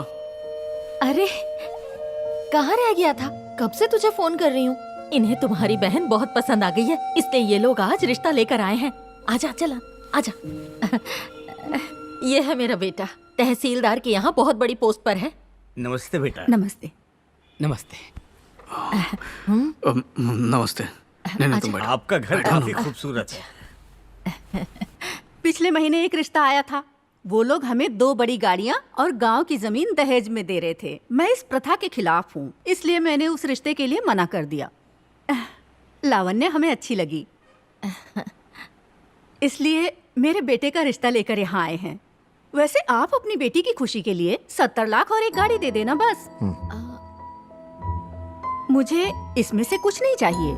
अरे कहाँ रह गया था? कब से तुझे फोन कर रही हूँ। इन्हें तुम्हारी बहन बहुत पसंद आ गई है, इसलिए ये लोग आज रिश्ता लेकर आए हैं। आजा, चला आजा। ये है मेरा बेटा, तहसीलदार के यहाँ बहुत बड़ी पोस्ट पर है। नमस्ते बेटा। नमस्ते। नमस्ते। नमस्ते। नहीं, तुम बैठो। आपका घर काफी खूबसूरत है। पिछले महीने एक रिश्ता आया था। वो लोग हमें 2 बड़ी गाड़ियाँ और गांव की जमीन दहेज में दे रहे थे। मैं इस प्रथा के खिलाफ हूँ, इसलिए मैंने उस रिश्ते के लिए मना कर दिया। लावण्य हमें अच्छी लगी, इसलिए मेरे बेटे का रिश्ता लेकर यहाँ आए हैं। वैसे आप अपनी बेटी की खुशी के लिए 70 लाख और एक गाड़ी दे देना बस। मुझे इसमें से कुछ नहीं चाहिए।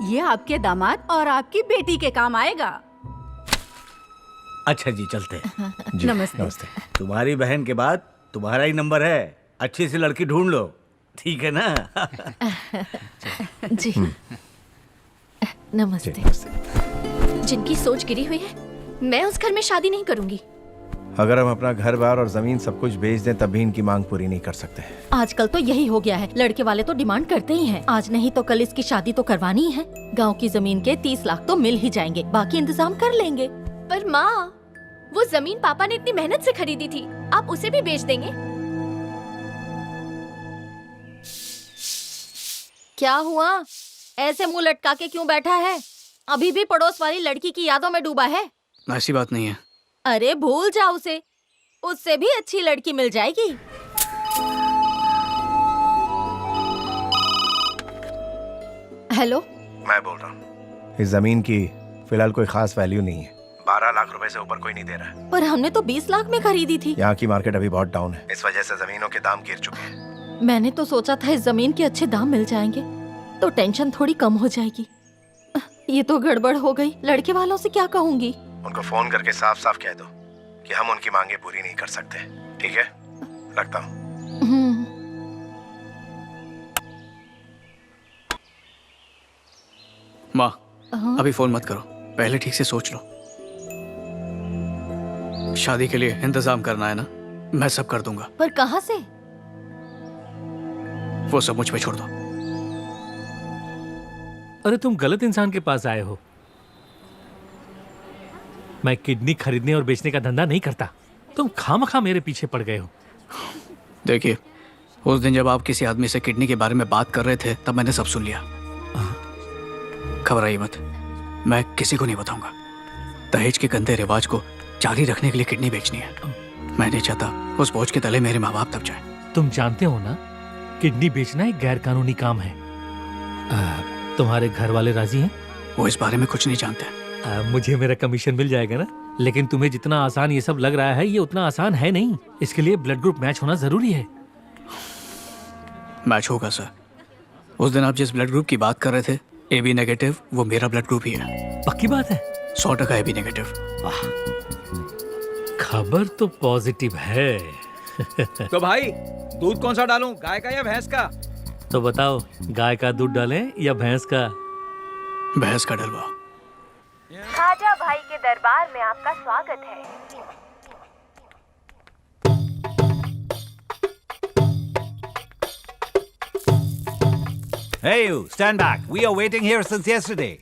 ये आपके दामाद और आपकी बेटी के काम आएगा। अच्छा जी, चलते हैं। जी, नमस्ते। नमस्ते। तुम्हारी बहन के बाद तुम्हारा ही नंबर है। अच्छी सी लड़की ढूंढ लो, ठीक है ना? जी नमस्ते। जिनकी सोच गिरी हुई है, मैं उस घर में शादी नहीं करूंगी। अगर हम अपना घर बार और जमीन सब कुछ बेच दें तब भी इनकी मांग पूरी नहीं कर सकते। आजकल तो यही हो गया है, लड़के वाले तो डिमांड करते ही हैं। आज नहीं तो कल इसकी शादी तो करवानी ही है। गांव की जमीन के 30 लाख तो मिल ही जाएंगे, बाकी इंतजाम कर लेंगे। पर माँ, वो जमीन पापा ने इतनी मेहनत से खरीदी थी, आप उसे भी बेच देंगे? क्या हुआ? ऐसे मुंह लटका के क्यों बैठा है? अभी भी पड़ोस वाली लड़की की यादों में डूबा है? ऐसी बात नहीं है। अरे भूल जाओ उसे, उससे भी अच्छी लड़की मिल जाएगी। हेलो, मैं बोल रहा हूँ, इस जमीन की फिलहाल कोई खास वैल्यू नहीं है। 12 लाख रुपए से ऊपर कोई नहीं दे रहा है। पर हमने तो 20 लाख में खरीदी थी। यहाँ की मार्केट अभी बहुत डाउन है, इस वजह से जमीनों के दाम गिर चुके हैं। मैंने तो सोचा था इस जमीन के अच्छे दाम मिल जाएंगे तो टेंशन थोड़ी कम हो जाएगी। ये तो गड़बड़ हो गई। लड़के वालों से क्या कहूँगी? उनको फोन करके साफ साफ कह दो कि हम उनकी मांगे पूरी नहीं कर सकते। ठीक है, रखता हूँ। माँ, अभी फोन मत करो, पहले ठीक से सोच लो। शादी के लिए इंतजाम करना है ना, मैं सब कर दूंगा। पर कहाँ से? वो सब मुझ पे छोड़ दो। अरे तुम गलत इंसान के पास आए हो। मैं किडनी खरीदने और बेचने का धंधा नहीं करता। तुम खामखा मेरे पीछे पड़ गए हो। देखिए, उस दिन जब आप किसी आदमी से किडनी के बारे में बात कर रहे थे तब मैंने सब सुन लिया। घबराइए मत, मैं किसी को नहीं बताऊंगा। दहेज के गंदे रिवाज को जारी रखने के लिए किडनी बेचनी है। मैं नहीं चाहता उस बोझ के तले मेरे माँ बाप दब जाए। तुम जानते हो ना, किडनी बेचना एक गैर कानूनी काम है। तुम्हारे घर वाले राजी हैं? वो इस बारे में कुछ नहीं जानते। मुझे मेरा कमीशन मिल जाएगा ना। लेकिन तुम्हें जितना आसान ये सब लग रहा है, ये उतना आसान है नहीं। इसके लिए ब्लड ग्रुप मैच होना जरूरी है। मैच होगा सर। उस दिन आप जिस ब्लड ग्रुप की बात कर रहे थे, AB नेगेटिव, वो मेरा ब्लड ग्रुप ही है। पक्की बात है? 100% AB नेगेटिव। वाह, खबर तो पॉजिटिव है। तो भाई दूध कौन सा डालूं, गाय का या भैंस का? तो बताओ, गाय का दूध डालें या भैंस का? भैंस का डलवाओ। खाजा भाई के दरबार में आपका स्वागत है। Hey you, stand back. We are waiting here since yesterday.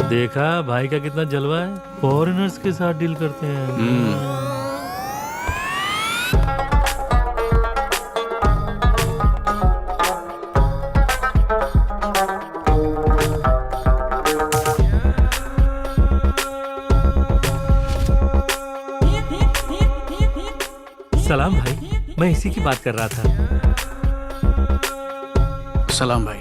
देखा भाई का कितना जलवा है। फॉरेनर्स के साथ डील करते हैं। सलाम भाई, मैं इसी की बात कर रहा था। सलाम भाई।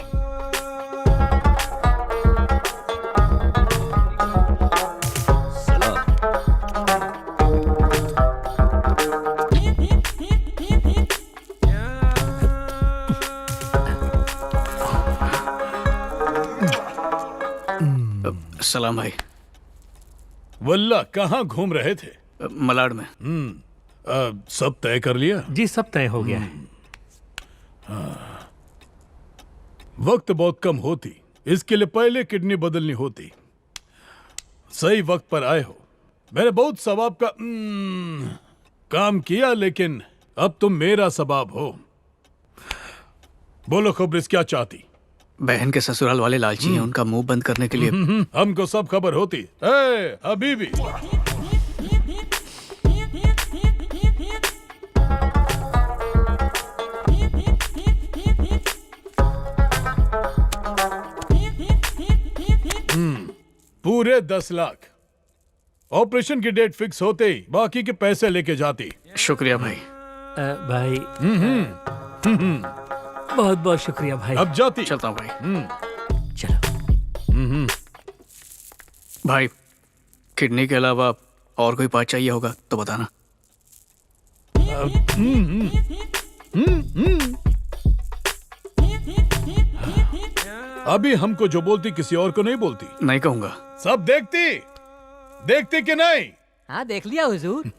सलाम भाई। वल्ला, कहाँ घूम रहे थे? मलाड में। सब तय कर लिया? जी, सब तय हो गया है। वक्त बहुत कम होती, इसके लिए पहले किडनी बदलनी होती। सही वक्त पर आए हो। मैंने बहुत सवाब का काम किया, लेकिन अब तुम मेरा सबाब हो। बोलो खबरिस, क्या चाहती? बहन के ससुराल वाले लालची हैं, उनका मुंह बंद करने के लिए। हमको सब खबर होती। ए, अभी भी पूरे 10 लाख। ऑपरेशन की डेट फिक्स होते ही बाकी के पैसे लेके जाती। शुक्रिया भाई। भाई बहुत बहुत शुक्रिया भाई। अब जाती। चलता हूँ भाई। चलो। भाई, किडनी के अलावा और कोई पार्ट चाहिए होगा तो बताना। अभी हमको जो बोलती किसी और को नहीं बोलती। नहीं कहूंगा। सब देखती कि नहीं? हाँ, देख लिया हुजूर।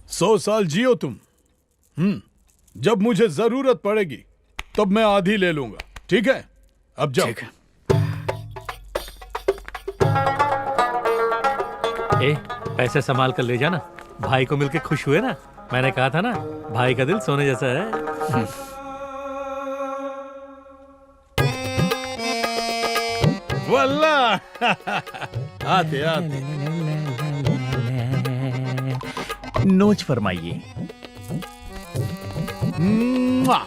100 साल जियो तुम। जब मुझे जरूरत पड़ेगी तब मैं आधी ले लूंगा। ठीक है, अब जाओ। ठीक है। पैसे संभाल कर ले जाना। भाई को मिलके खुश हुए ना? मैंने कहा था ना, भाई का दिल सोने जैसा है। आते आते। नोच फरमाइए। मुआ।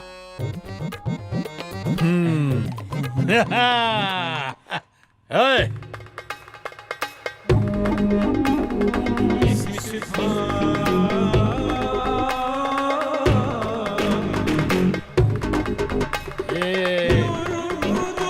ए,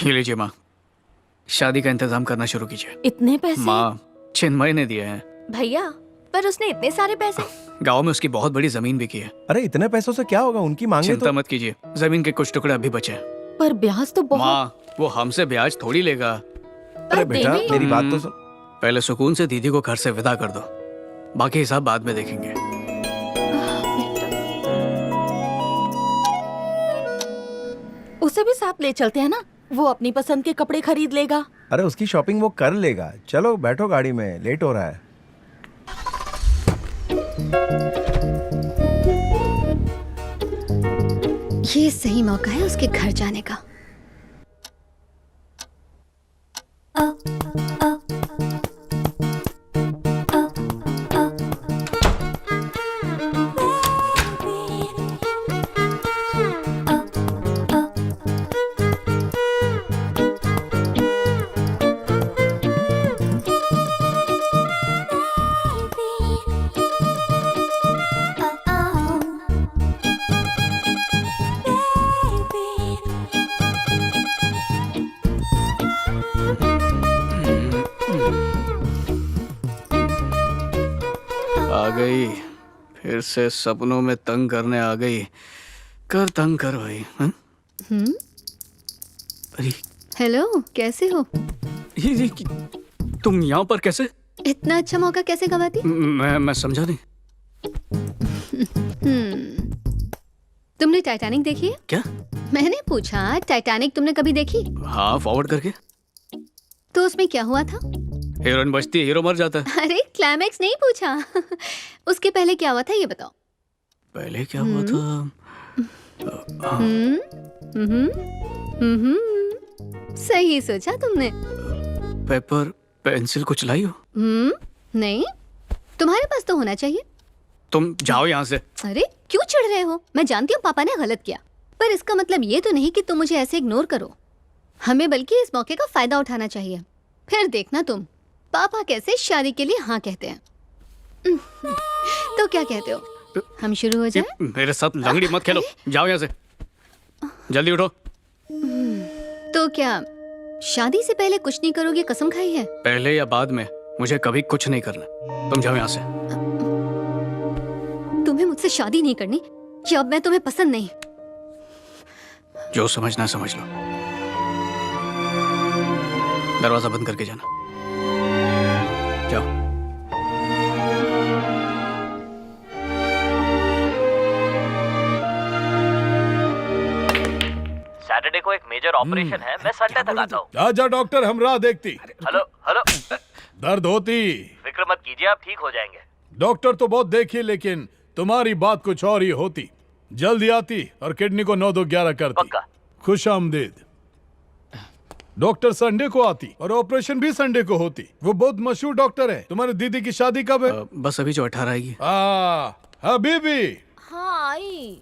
ये लीजिए माँ, शादी का इंतजाम करना शुरू कीजिए। इतने पैसे? माँ, चिन्मय ने दिए हैं। भैया, पर उसने इतने सारे पैसे? गांव में उसकी बहुत बड़ी जमीन बिकी है। अरे इतने पैसों से क्या होगा, उनकी मांगे चिंता तो। मत कीजिए, जमीन के कुछ टुकड़े अभी बचे हैं। पर ब्याज तो बहुत। माँ, वो हमसे ब्याज थोड़ी लेगा। अरे बेटा, मेरी बात तो सुन। पहले सुकून से दीदी को घर से विदा कर दो, बाकी हिसाब बाद में देखेंगे। उसे भी साथ ले चलते हैं ना, वो अपनी पसंद के कपड़े खरीद लेगा। अरे उसकी शॉपिंग वो कर लेगा। चलो बैठो गाड़ी में, लेट हो रहा है। ये सही मौका है उसके घर जाने का। आ गई, फिर से सपनों में तंग करने आ गई। कर तंग कर भाई। हाँ? अरे हेलो, कैसे हो? ये तुम यहाँ पर कैसे? इतना अच्छा मौका कैसे गवाती? मैं समझा नहीं। तुमने टाइटैनिक देखी है? क्या? मैंने पूछा, टाइटैनिक तुमने कभी देखी? हाँ, फॉरवर्ड करके। तो उसमें क्या हुआ था? हीरोइन बचती है, हीरो मर जाता है। अरे क्लाइमैक्स नहीं पूछा। उसके पहले क्या हुआ था ये बताओ। पहले क्या हुआ था? सही सोचा तुमने। पेपर पेंसिल कुछ लाई हो? नहीं, तुम्हारे पास तो होना चाहिए। तुम जाओ यहाँ से। अरे क्यों चिढ़ रहे हो? मैं जानती हूँ पापा ने गलत किया, पर इसका मतलब ये तो नहीं कि तुम मुझे ऐसे इग्नोर करो। हमें बल्कि इस मौके का फायदा उठाना चाहिए। फिर देखना तुम, पापा कैसे शादी के लिए हाँ कहते हैं। तो क्या कहते हो, हम शुरू हो जाए? मेरे साथ लंगड़ी मत खेलो, जाओ यहाँ से, जल्दी उठो। तो क्या शादी से पहले कुछ नहीं करोगे, कसम खाई है? पहले या बाद में, मुझे कभी कुछ नहीं करना। तुम जाओ यहाँ से। तुम्हें मुझसे शादी नहीं करनी, या अब मैं तुम्हें पसंद नहीं? जो समझना समझ लो। दरवाजा बंद करके जाना। जाओ। सैटरडे को एक मेजर ऑपरेशन है, मैं संडे तक आता हूँ। आजा डॉक्टर, हम राह देखती। हेलो हेलो, दर्द होती? फिक्र मत कीजिए, आप ठीक हो जाएंगे। डॉक्टर तो बहुत देखी, लेकिन तुम्हारी बात कुछ और ही होती। जल्दी आती और किडनी को 9-2-11 करती। खुश आमदीद। डॉक्टर संडे को आती और ऑपरेशन भी संडे को होती। वो बहुत मशहूर डॉक्टर है। तुम्हारी दीदी की शादी कब है? बस अभी जो 18 आएगी। हबीबी। हाँ आई।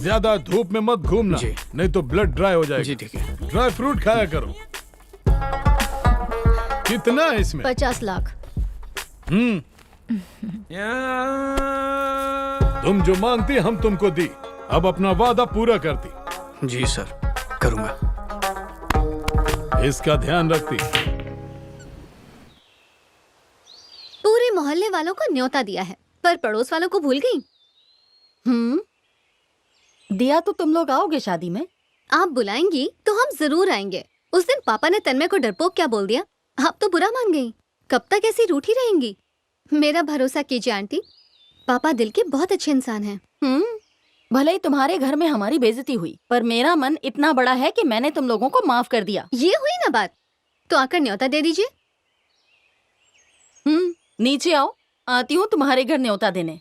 ज्यादा धूप में मत घूमना, नहीं तो ब्लड ड्राई हो जाएगा। जी ठीक है। ड्राई फ्रूट खाया करो। कितना है इसमें? 50 लाख। तुम जो मांगती हम तुमको दी, अब अपना वादा पूरा करती। जी सर, करूंगा। इसका ध्यान रखती। पूरे मोहल्ले वालों को न्योता दिया है, पर पड़ोस वालों को भूल गई। दिया तो तुम लोग आओगे शादी में? आप बुलाएंगी तो हम जरूर आएंगे। उस दिन पापा ने तन्मय को डरपोक क्या बोल दिया, आप तो बुरा मान गई। कब तक ऐसी रूठी रहेंगी? मेरा भरोसा कीजिए आंटी, पापा दिल के बहुत अच्छे इंसान हैं। भले ही तुम्हारे घर में हमारी बेइज्जती हुई, पर मेरा मन इतना बड़ा है कि मैंने तुम लोगों को माफ कर दिया। ये हुई ना बात, तो आकर न्योता दे दीजिए। नीचे आओ, आती हूँ तुम्हारे घर न्योता देने।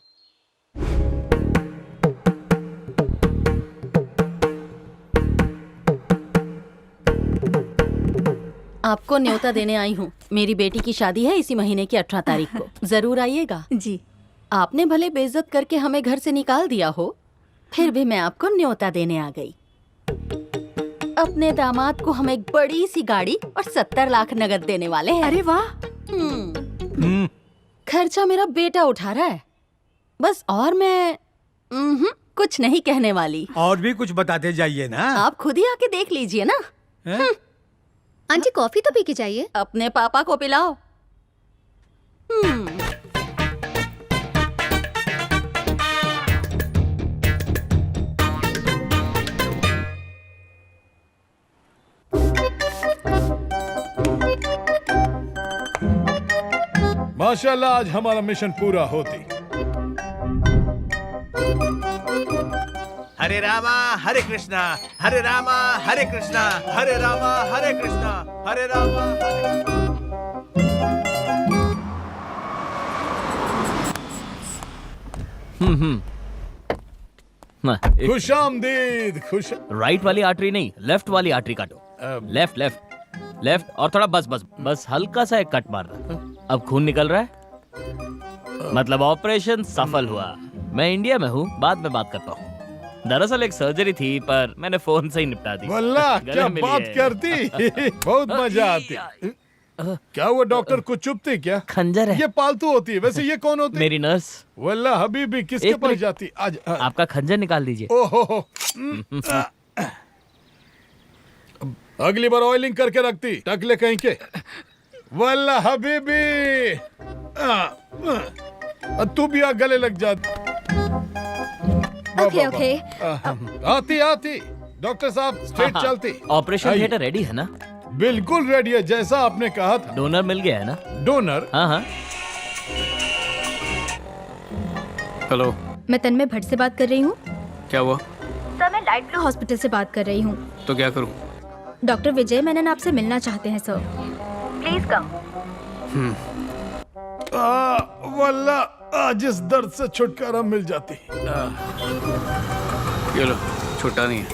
आपको न्योता देने आई हूँ। मेरी बेटी की शादी है इसी महीने की 18 तारीख को, जरूर आइएगा। जी। आपने भले बेइज्जत करके हमें घर से निकाल दिया हो, फिर भी मैं आपको न्योता देने आ गई। अपने दामाद को हम एक बड़ी सी गाड़ी और 70 लाख नगद देने वाले हैं। अरे वाह। खर्चा मेरा बेटा उठा रहा है बस, और मैं कुछ नहीं कहने वाली। और भी कुछ बताते जाइए ना। आप खुद ही आके देख लीजिए ना। आंटी कॉफी तो पी के जाइए। अपने पापा को पिलाओ। माशाल्लाह आज हमारा मिशन पूरा होती। हरे रामा हरे कृष्णा, हरे रामा हरे कृष्णा, हरे रामा हरे कृष्णा, हरे रामा खुश आमदीद। खुश राइट वाली आर्टरी नहीं, लेफ्ट वाली आर्टरी काटो। लेफ्ट लेफ्ट लेफ्ट, और थोड़ा बस बस बस हल्का सा एक कट मारना। अब खून निकल रहा है, मतलब ऑपरेशन सफल हुआ। मैं इंडिया में हूँ, बाद में बात करता हूँ। दरअसल एक सर्जरी थी पर मैंने फोन से ही निपटा दी। वल्लाह गले क्या मिली बात है। करती। बहुत मजा आती। क्या वो डॉक्टर कुछ चुपती क्या? खंजर है। ये पालतू होती है। वैसे ये कौन होती है? मेरी नर्स। वल्लाह हबीबी किसके एक पास मिनट। जाती आज? आपका खंजर निकाल दीजिए। ओहो। अगली बार ऑयलिंग करके रखती, टकले कहीं के। वल्लाह हबीबी। तू भी आ गले लग जाती। Okay okay. आती आती डॉक्टर साहब स्ट्रेट चलती। ऑपरेशन आइए। थिएटर रेडी है ना? बिल्कुल रेडी है, जैसा आपने कहा था। डोनर मिल गया है ना? डोनर? हाँ हाँ। हेलो, मैं तन्मय भट्ट से बात कर रही हूँ। क्या हुआ? सर मैं लाइट ब्लू हॉस्पिटल से बात कर रही हूँ। तो क्या करूं? डॉक्टर विजय मेनन आपसे मिलना चाहते हैं सर। Please come. वल्लाह आज इस दर्द से छुटकारा मिल जाती। ये लो, छुट्टा नहीं है।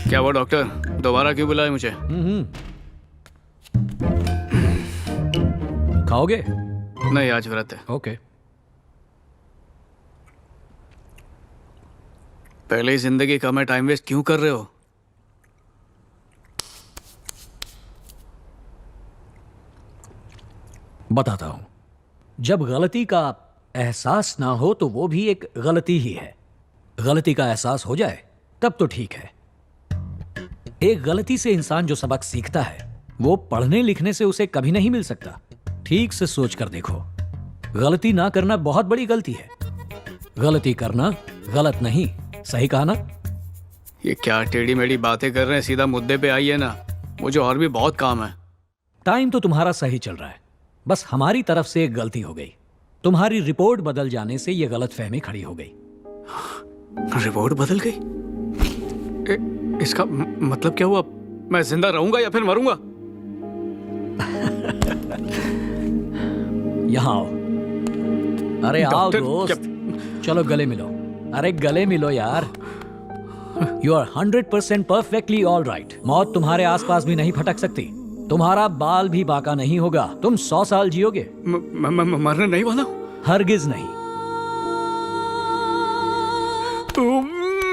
क्या हुआ डॉक्टर, दोबारा क्यों बुलाए मुझे? खाओगे? नहीं, आज व्रत है। ओके। पहले ही जिंदगी का मैं टाइम वेस्ट क्यों कर रहे हो? बताता हूं। जब गलती का एहसास ना हो तो वो भी एक गलती ही है। गलती का एहसास हो जाए तब तो ठीक है। एक गलती से इंसान जो सबक सीखता है वो पढ़ने लिखने से उसे कभी नहीं मिल सकता। ठीक से सोच कर देखो, गलती ना करना बहुत बड़ी गलती है। गलती करना गलत नहीं, सही कहा ना? ये क्या टेढ़ी मेढ़ी बातें कर रहे हैं, सीधा मुद्दे पे आइए ना। मुझे और भी बहुत काम है। टाइम तो तुम्हारा सही चल रहा है, बस हमारी तरफ से एक गलती हो गई। तुम्हारी रिपोर्ट बदल जाने से यह गलतफहमी खड़ी हो गई। रिपोर्ट बदल गई? इसका मतलब क्या हुआ? मैं जिंदा रहूंगा या फिर मरूंगा? यहाँ आओ। अरे आओ डॉक्टर, दोस्त, चलो गले मिलो। अरे गले मिलो यार। You are 100% perfectly all right. मौत तुम्हारे आसपास भी नहीं फटक सकती। तुम्हारा बाल भी बाका नहीं होगा। तुम 100 साल जियोगे। मरने नहीं वाला? हरगिज नहीं।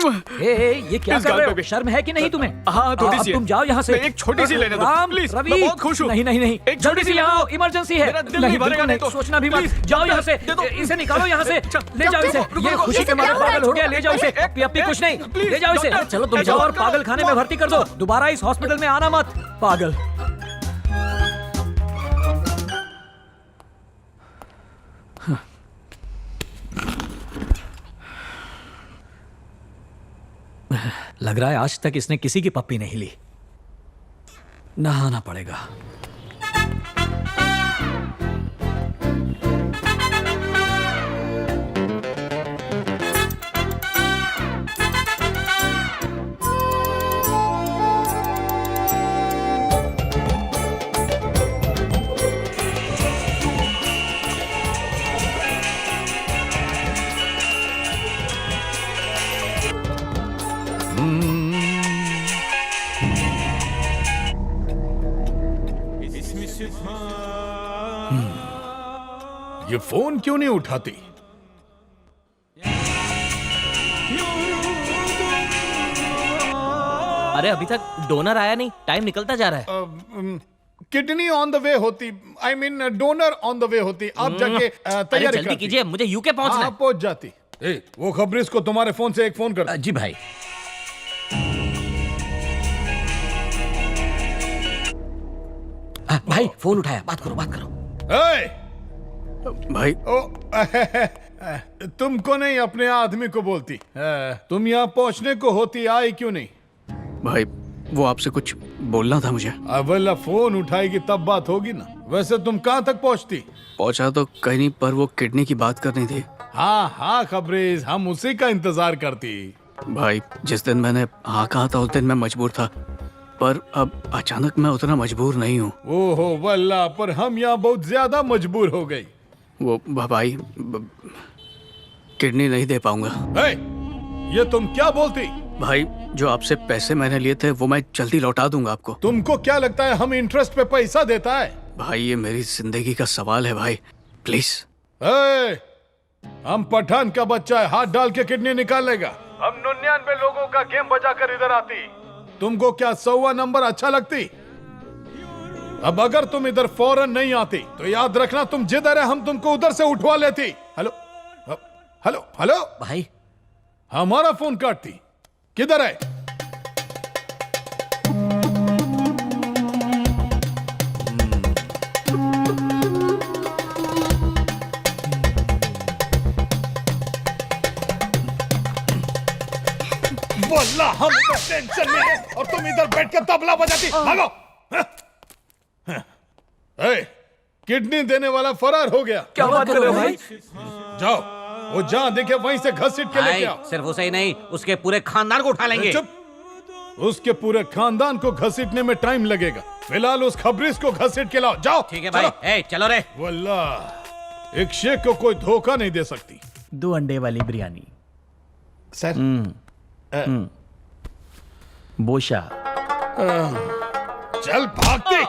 ये क्या कर रहे हो? शर्म है कि नहीं तुम्हें? हाँ, थोड़ी सी है। तुम जाओ यहाँ से। एक छोटी सी लेने दो, प्लीज। रवि, मैं बहुत खुश हूँ। नहीं नहीं नहीं, एक जल्दी छोटी से सी यहाँ आओ, लेना। इमरजेंसी है। मेरा दिल नहीं भरेगा बिल्कुल नहीं तो। सोचना भी मत। प्लीज, जाओ यहाँ से, दे दो। इसे निकालो यहाँ से। ले जाओ इसे। ये खुशी के मारे पागल हो गया। ले जाओ इसे। अपनी कुछ नहीं, ले जाओ इसे। चलो तुम जाओ और पागल खाने में भर्ती कर दो। दोबारा इस हॉस्पिटल में आना मत, पागल। लग रहा है आज तक इसने किसी की पप्पी नहीं ली। नहाना पड़ेगा। ये फोन क्यों नहीं उठाती? अरे अभी तक डोनर आया नहीं, टाइम निकलता जा रहा है। किडनी ऑन द वे होती, I mean donor on the way होती, आप जाके अरे तैयारी जल्दी करती। कीजिए, मुझे यूके पहुंचना है। हाँ, पहुंच जाती। वो खबरीस को तुम्हारे फोन से एक फोन कर। जी भाई। भाई फोन उठाया, बात करो बात करो। भाई तुमको नहीं, अपने आदमी को बोलती। तुम यहाँ पहुंचने को होती, आई क्यों नहीं? भाई वो आपसे कुछ बोलना था मुझे। अवला फोन उठाएगी तब बात होगी ना। वैसे तुम कहाँ तक पहुंचती? पहुंचा तो कहीं नहीं, पर वो किडनी की बात करनी थी। हाँ हाँ खबरेज, हम उसी का इंतजार करती। भाई जिस दिन मैंने हाँ कहा था उस दिन मैं मजबूर था, पर अब अचानक मैं उतना मजबूर नहीं हूँ। ओहो वल्ला, पर हम यहाँ बहुत ज्यादा मजबूर हो गई। वो भाई किडनी नहीं दे पाऊंगा। ये तुम क्या बोलती? भाई जो आपसे पैसे मैंने लिए थे वो मैं जल्दी लौटा दूंगा आपको। तुमको क्या लगता है हम इंटरेस्ट पे पैसा देता है? भाई ये मेरी जिंदगी का सवाल है भाई, प्लीज। हम पठान का बच्चा है, हाथ डाल के किडनी निकाल लेगा। हम 99 लोगों का गेम बजा कर इधर आती। तुमको क्या 100वां नंबर अच्छा लगती? अब अगर तुम इधर फौरन नहीं आती तो याद रखना, तुम जिधर है हम तुमको उधर से उठवा लेती। हेलो हेलो हेलो भाई, हमारा फोन काटती। किधर है? वल्ला हम इधर टेंशन में हैं और तुम इधर बैठ के तबला बजाती। भागो। किडनी देने वाला फरार हो गया। क्या बात कर रहे हो भाई? जाओ, वो जहां दिखे वहीं से घसीट के लेके आओ। सिर्फ उसे ही नहीं, उसके पूरे खानदान को उठा लेंगे। चुप, उसके पूरे खानदान को घसीटने में टाइम लगेगा। फिलहाल उस खबरीस को घसीट के लाओ। जाओ। ठीक है भाई, चलो रे। वल्ला एक शेख को कोई धोखा नहीं दे सकती। 2 अंडे वाली बिरयानी सर। बोशा। चल भागती।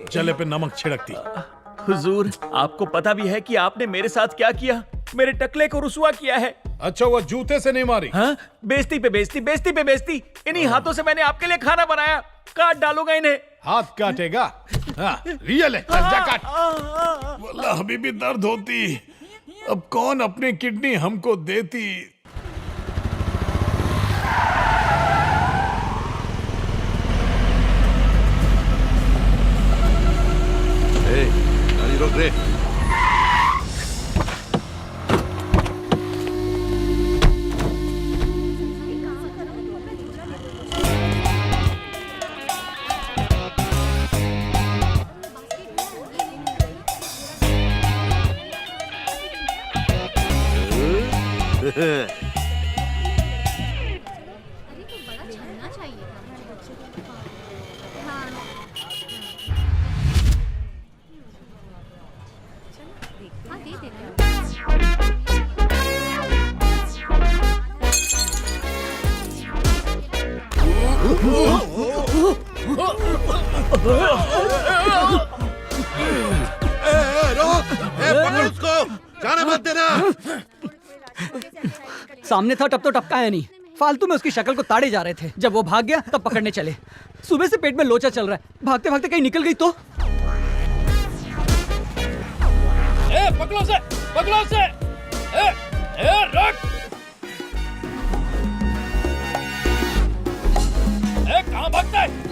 चले पे नमक छिड़कती। हुजूर, आपको पता भी है कि आपने मेरे साथ क्या किया? मेरे टकले को रुसवा किया है। अच्छा, वो जूते से नहीं मारी? हाँ, बेइज्जती पे बेइज्जती, बेइज्जती पे बेइज्जती। इन्हीं हाथों से मैंने आपके लिए खाना बनाया। काट डालूंगा इन्हें। हाथ काटेगा? हाँ, रियल है। जा काट। वल्ला अभी भी दर्द होती। अब कौन अपनी किडनी हमको देती? गाड़ी रोक रे। सामने था तब तो टपकाया नहीं, फालतू में उसकी शक्ल को ताड़े जा रहे थे। जब वो भाग गया तब पकड़ने चले। सुबह से पेट में लोचा चल रहा है, भागते भागते कहीं निकल गई तो। पकड़ो से, पकड़ो से। रख। कहाँ भागता है?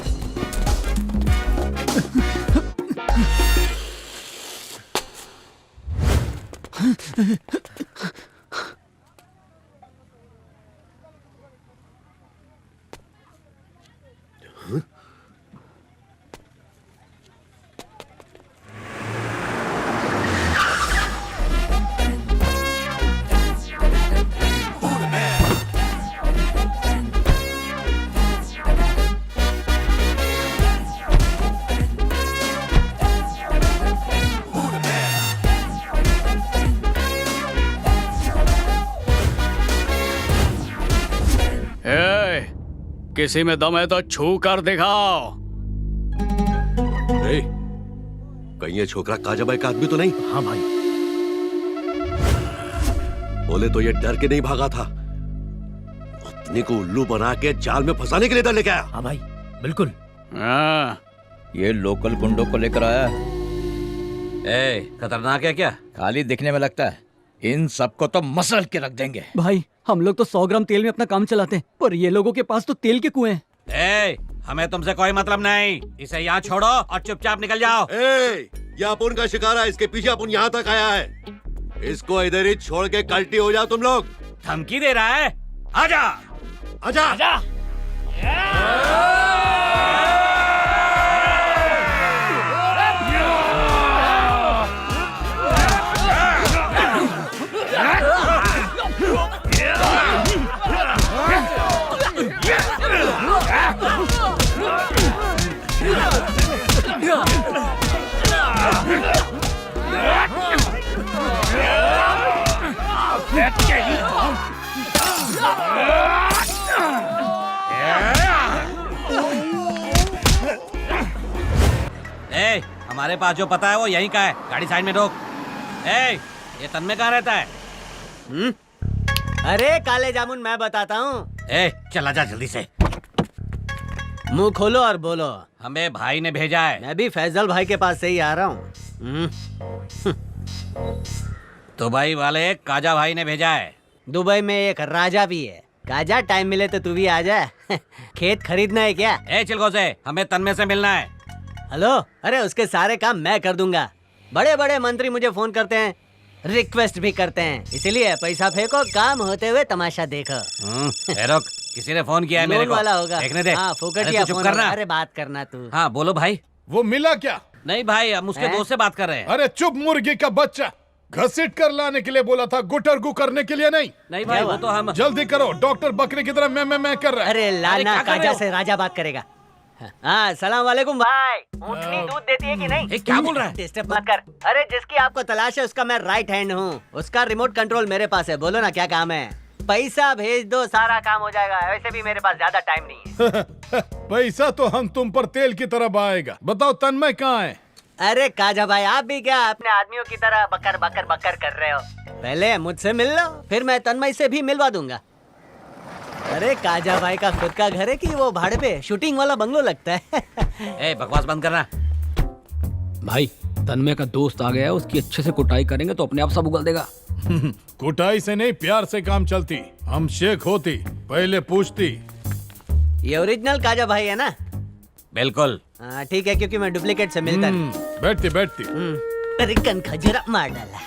किसी में दम है तो छू कर दिखाओ। कहीं ये छोकरा काजाबाई का आदमी तो नहीं? हाँ भाई। बोले तो ये डर के नहीं भागा था, अपने को उल्लू बना के जाल में फंसाने के लिए इधर लेके आया। हाँ भाई बिल्कुल। हाँ, ये लोकल गुंडों को लेकर आया। खतरनाक है क्या? खाली दिखने में लगता है, इन सबको तो मसल के रख देंगे। भाई हम लोग तो 100 ग्राम तेल में अपना काम चलाते हैं, पर ये लोगों के पास तो तेल के कुएं हैं। हमें तुमसे कोई मतलब नहीं, इसे यहाँ छोड़ो और चुपचाप निकल जाओ। ये अपुन का शिकार है, इसके पीछे अपुन यहाँ तक आया है। इसको इधर ही छोड़ के कल्टी हो जाओ तुम लोग। धमकी दे रहा है? आजा आजा आजा। हमारे पास जो पता है वो यहीं का है, गाड़ी साइड में रोक। ये तन्मय कहाँ रहता है? अरे काले जामुन मैं बताता हूँ। चला जा जल्दी से। मुंह खोलो और बोलो। हमें भाई ने भेजा है। मैं भी फैजल भाई के पास से ही आ रहा हूँ। दुबई वाले काजा भाई ने भेजा है। दुबई में एक राजा भी है। काजा टाइम मिले तो तू भी आ जा। खेत खरीदना है क्या? चिलगोज़े, हमें तन्मय से मिलना है। हेलो, अरे उसके सारे काम मैं कर दूंगा। बड़े बड़े मंत्री मुझे फोन करते हैं, रिक्वेस्ट भी करते हैं, इसीलिए पैसा फेंको, काम होते हुए तमाशा देखो। रुक, किसी ने फोन किया है मेरे को। वाला होगा। देखने दे। हाँ, फोकट अरे तू चुप करना। अरे बात करना तू। हाँ बोलो भाई। वो मिला क्या? नहीं भाई, हम उसके दोस्त से बात कर रहे हैं। अरे चुप मुर्गी का बच्चा, घसीट कर लाने के लिए बोला था, गुटर गु करने के लिए नहीं। नहीं भाई, वो तो हम। जल्दी करो, डॉक्टर बकरे की तरह मैं कर रहा है। अरे लाना, काजा से राजा बात करेगा। हाँ, सलाम वालेकुम भाई। ऊँटनी दूध देती है कि नहीं? क्या बोल रहा है? डिस्टर्ब मत कर। अरे जिसकी आपको तलाश है उसका मैं राइट हैंड हूँ, उसका रिमोट कंट्रोल मेरे पास है। बोलो ना क्या काम है? पैसा भेज दो, सारा काम हो जाएगा। वैसे भी मेरे पास ज्यादा टाइम नहीं है। पैसा तो हम तुम पर तेल की तरह बहाएगा। बताओ तन्मय कहाँ है? अरे काजा भाई, आप भी क्या अपने आदमियों की तरह बकर बकर बकर कर रहे हो? पहले मुझसे मिल लो, फिर मैं तन्मय से भी मिलवा दूंगा। अरे काजा भाई का खुद का घर है कि वो भाड़े पे शूटिंग वाला बंगलो लगता है? बकवास बंद करना। भाई तन्मय का दोस्त आ गया, उसकी अच्छे से कुटाई करेंगे तो अपने आप सब उगल देगा। कुटाई से नहीं, प्यार से काम चलती। हम शेख होती, पहले पूछती। ये ओरिजिनल काजा भाई है ना? बिल्कुल। ठीक है, क्योंकि मैं डुप्लीकेट से मिलता नहीं। बैठती। अरे कन खजूरा मार डाला।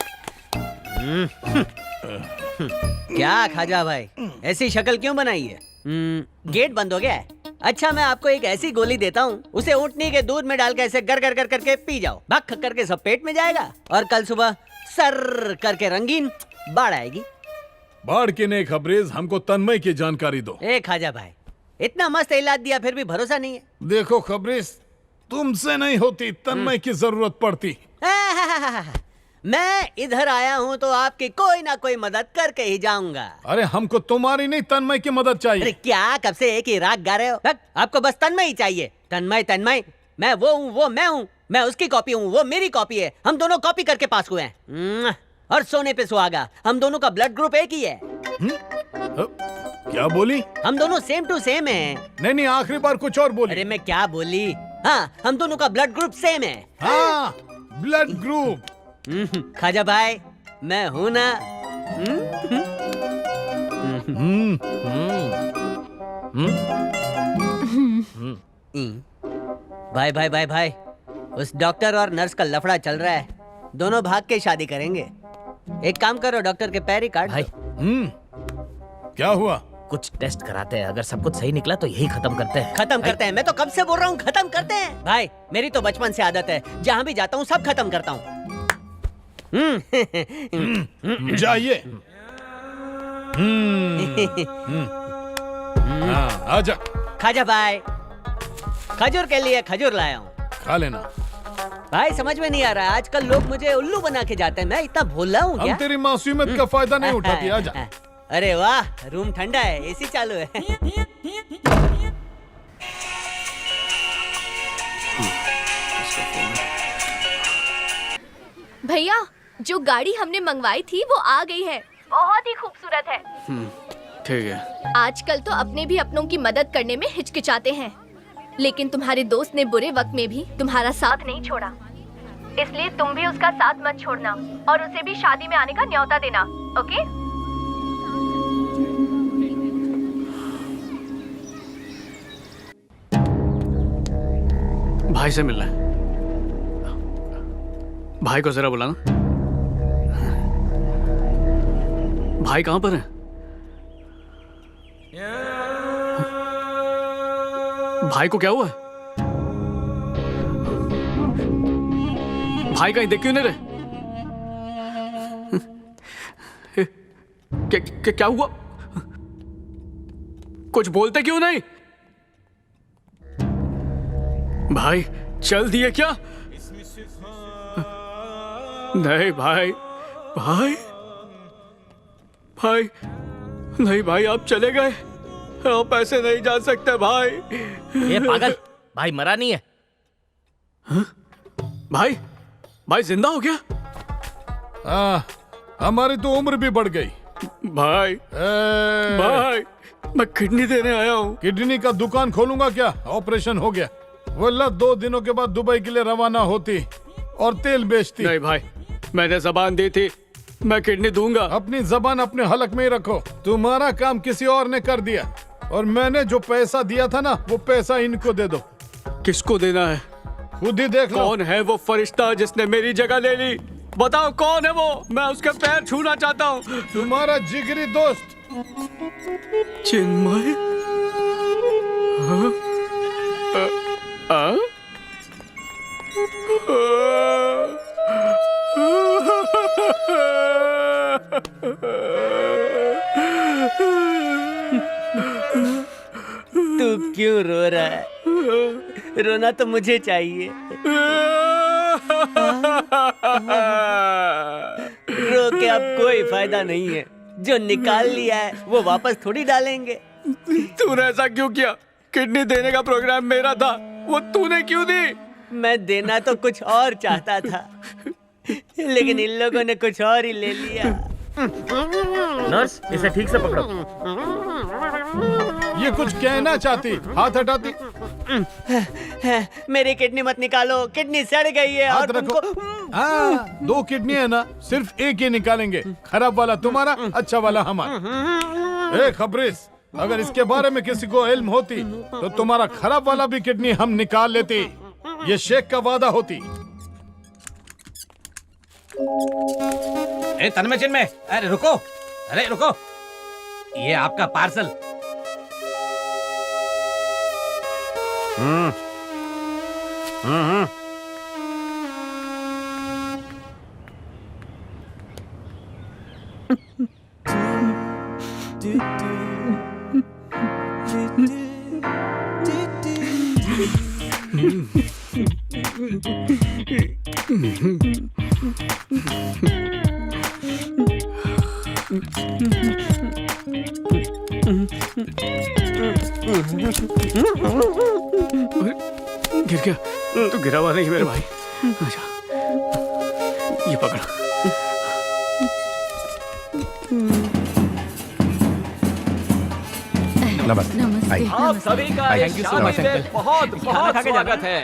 क्या खाजा भाई, ऐसी शक्ल क्यों बनाई है? गेट बंद हो गया है? अच्छा, मैं आपको एक ऐसी गोली देता हूँ, उसे ऊँटनी के दूध में डाल के ऐसे गर गर कर करके पी जाओ। भक करके सब पेट में जाएगा और कल सुबह सर करके रंगीन बाढ़ आएगी। बाढ़ की नहीं खबरेज, हमको तन्मय की जानकारी दो। खाजा भाई, इतना मस्त इलाज दिया फिर भी भरोसा नहीं है। देखो खबरेज, तुमसे नहीं होती, तन्मय की जरूरत पड़ती। मैं इधर आया हूँ तो आपकी कोई ना कोई मदद करके ही जाऊंगा। अरे हमको तुम्हारी नहीं, तन्मय की मदद चाहिए। अरे क्या कब से एक ही राग गा रहे हो? आपको बस तन्मय ही चाहिए। तन्मय तन्मय, मैं वो हूँ, वो मैं हूँ। मैं उसकी कॉपी हूँ, वो मेरी कॉपी है। हम दोनों कॉपी करके पास हुए हैं। और सोने पे सुहागा, हम दोनों का ब्लड ग्रुप एक ही है। क्या बोली? हम दोनों सेम टू सेम हैं। नहीं, आखिरी बार कुछ और बोली। अरे मैं क्या बोली? हाँ, हम दोनों का ब्लड ग्रुप सेम है। हाँ, ब्लड ग्रुप। खाजा भाई, मैं हूँ ना? भाई भाई भाई भाई, उस डॉक्टर और नर्स का लफड़ा चल रहा है। दोनों भाग के शादी करेंगे। एक काम करो, डॉक्टर के पैर ही काट भाई। क्या हुआ? कुछ टेस्ट कराते हैं, अगर सब कुछ सही निकला तो यही खत्म करते हैं। खत्म करते हैं? मैं तो कब से बोल रहा हूँ खत्म करते हैं। भाई मेरी तो बचपन से आदत है, जहाँ भी जाता हूँ सब खत्म करता हूँ। जाइए। आजा। खाजा भाई, खजूर के लिए खजूर लाया हूँ, खा लेना। भाई समझ में नहीं आ रहा, आजकल लोग मुझे उल्लू बना के जाते हैं। मैं इतना भोला हूँ क्या? हम तेरी मासूमियत का फायदा नहीं उठाती। आजा। अरे वाह, रूम ठंडा है, एसी चालू है। भैया, जो गाड़ी हमने मंगवाई थी वो आ गई है। बहुत ही खूबसूरत है। ठीक है। आजकल तो अपने भी अपनों की मदद करने में हिचकिचाते हैं, लेकिन तुम्हारे दोस्त ने बुरे वक्त में भी तुम्हारा साथ नहीं छोड़ा, इसलिए तुम भी उसका साथ मत छोड़ना और उसे भी शादी में आने का न्योता देना, ओके? भाई से मिलना है। भाई को जरा बुलाना। भाई कहां पर है? भाई को क्या हुआ है? भाई कहीं देख क्यों नहीं रहे? क्या हुआ? कुछ बोलते क्यों नहीं? भाई चल दिए क्या? नहीं भाई, भाई भाई नहीं भाई, आप चले गए। आप ऐसे नहीं जा सकते भाई। ये पागल, भाई मरा नहीं है। हा? भाई भाई जिंदा हो गया? हमारी तो उम्र भी बढ़ गई। भाई भाई मैं किडनी देने आया हूँ। किडनी का दुकान खोलूंगा क्या? ऑपरेशन हो गया। वल्ला 2 दिनों के बाद दुबई के लिए रवाना होती और तेल बेचती। नहीं भाई, मैंने जबान दी थी, मैं किडनी दूंगा। अपनी जबान अपने हलक में ही रखो। तुम्हारा काम किसी और ने कर दिया और मैंने जो पैसा दिया था ना, वो पैसा इनको दे दो। किसको देना है? खुद ही देख लो। कौन है वो फरिश्ता जिसने मेरी जगह ले ली? बताओ कौन है वो? मैं उसके पैर छूना चाहता हूँ। तुम्हारा जिगरी दोस्त चिन्मय। तू क्यों रो रहा है? रोना तो मुझे चाहिए। रो के अब कोई फायदा नहीं है। जो निकाल लिया है वो वापस थोड़ी डालेंगे। तूने ऐसा क्यों किया? किडनी देने का प्रोग्राम मेरा था, वो तूने क्यों दी? मैं देना तो कुछ और चाहता था, लेकिन इन लोगों ने कुछ और ही ले लिया। नर्स, इसे ठीक से पकड़ो। ये कुछ कहना चाहती, हाथ हटाती। मेरी किडनी मत निकालो, किडनी सड़ गई है। और तुमको 2 किडनी है ना, सिर्फ एक ही निकालेंगे। खराब वाला तुम्हारा, अच्छा वाला हमारा। ए खबरिस, अगर इसके बारे में किसी को इल्म होती तो तुम्हारा खराब वाला भी किडनी हम निकाल लेते। ये शेख का वादा होती। ए तन्मय चिन्मय, अरे रुको, अरे रुको, ये आपका पार्सल। गिर गया? तू गिरा हुआ नहीं मेरे भाई। अच्छा, ये पकड़। नमस्ते। आप सभी का Thank you so much, शादी में uncle। बहुत बहुत स्वागत है।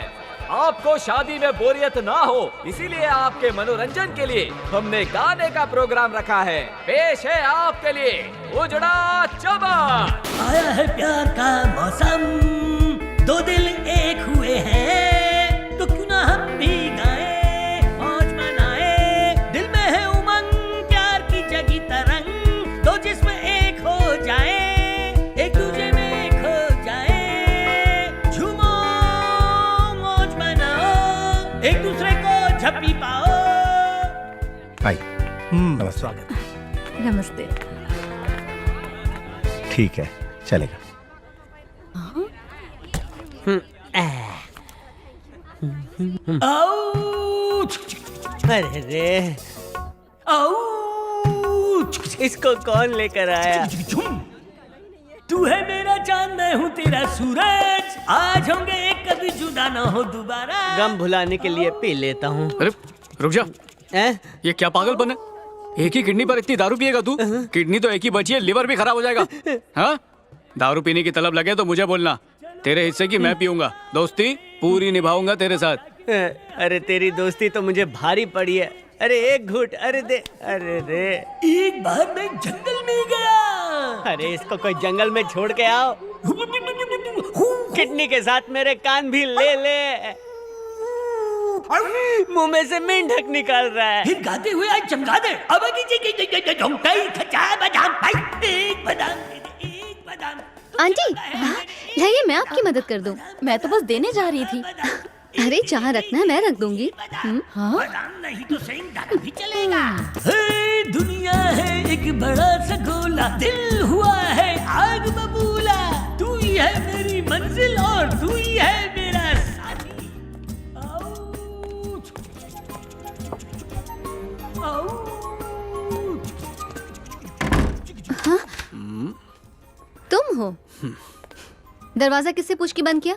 आपको शादी में बोरियत ना हो, इसीलिए आपके मनोरंजन के लिए हमने गाने का प्रोग्राम रखा है। पेश है आपके लिए उजड़ा चमन। आया है प्यार का मौसम, 2 दिल एक हुए हैं, तो क्यों ना हम भी गाएं, मौज मनाएं। दिल में है उमंग, प्यार की जगी तरंग, 2 जिस्म एक हो जाएं, एक दूजे में खो जाएं। झूमो, मौज मनाओ, एक दूसरे को झपकी पाओ। हाय, नमस्ते। नमस्ते। ठीक है, चलेगा। अरे रे, इसको कौन लेकर आया? तू है मेरा चांद, मैं हूँ तेरा सूरज, आज होंगे कभी जुदा ना हो दोबारा। गम भुलाने के लिए पी लेता हूँ। अरे रुक जा, ये क्या पागलपन है? एक ही किडनी पर इतनी दारू पिएगा तू? किडनी तो एक ही बची है, लिवर भी खराब हो जाएगा। हाँ, दारू पीने की तलब लगे तो मुझे बोलना, तेरे हिस्से की मैं पीऊंगा। दोस्ती पूरी निभाऊंगा तेरे साथ। अरे तेरी दोस्ती तो मुझे भारी पड़ी है। अरे एक घूट, अरे दे, अरे रे। एक बार मैं जंगल में गया। अरे इसको कोई जंगल में छोड़ के आओ। किडनी के साथ मेरे कान भी ले ले। मुंह में से मेंढक निकाल रहा है। फिर गाते हुए आज चमका दे। अब आंटी, लाइए मैं आपकी मदद कर दूं। मैं तो बस देने जा रही थी। अरे जहाँ रखना है मैं रख दूंगी। हाँ? नहीं तो सेंधा भी चलेगा। हे दुनिया है एक बड़ा सा गोला, दिल हुआ है आग बबूला। तू ही है मेरी मंजिल और तू ही है मेरा साथी। हाँ? तुम हो? दरवाजा किससे पूछ के बंद किया?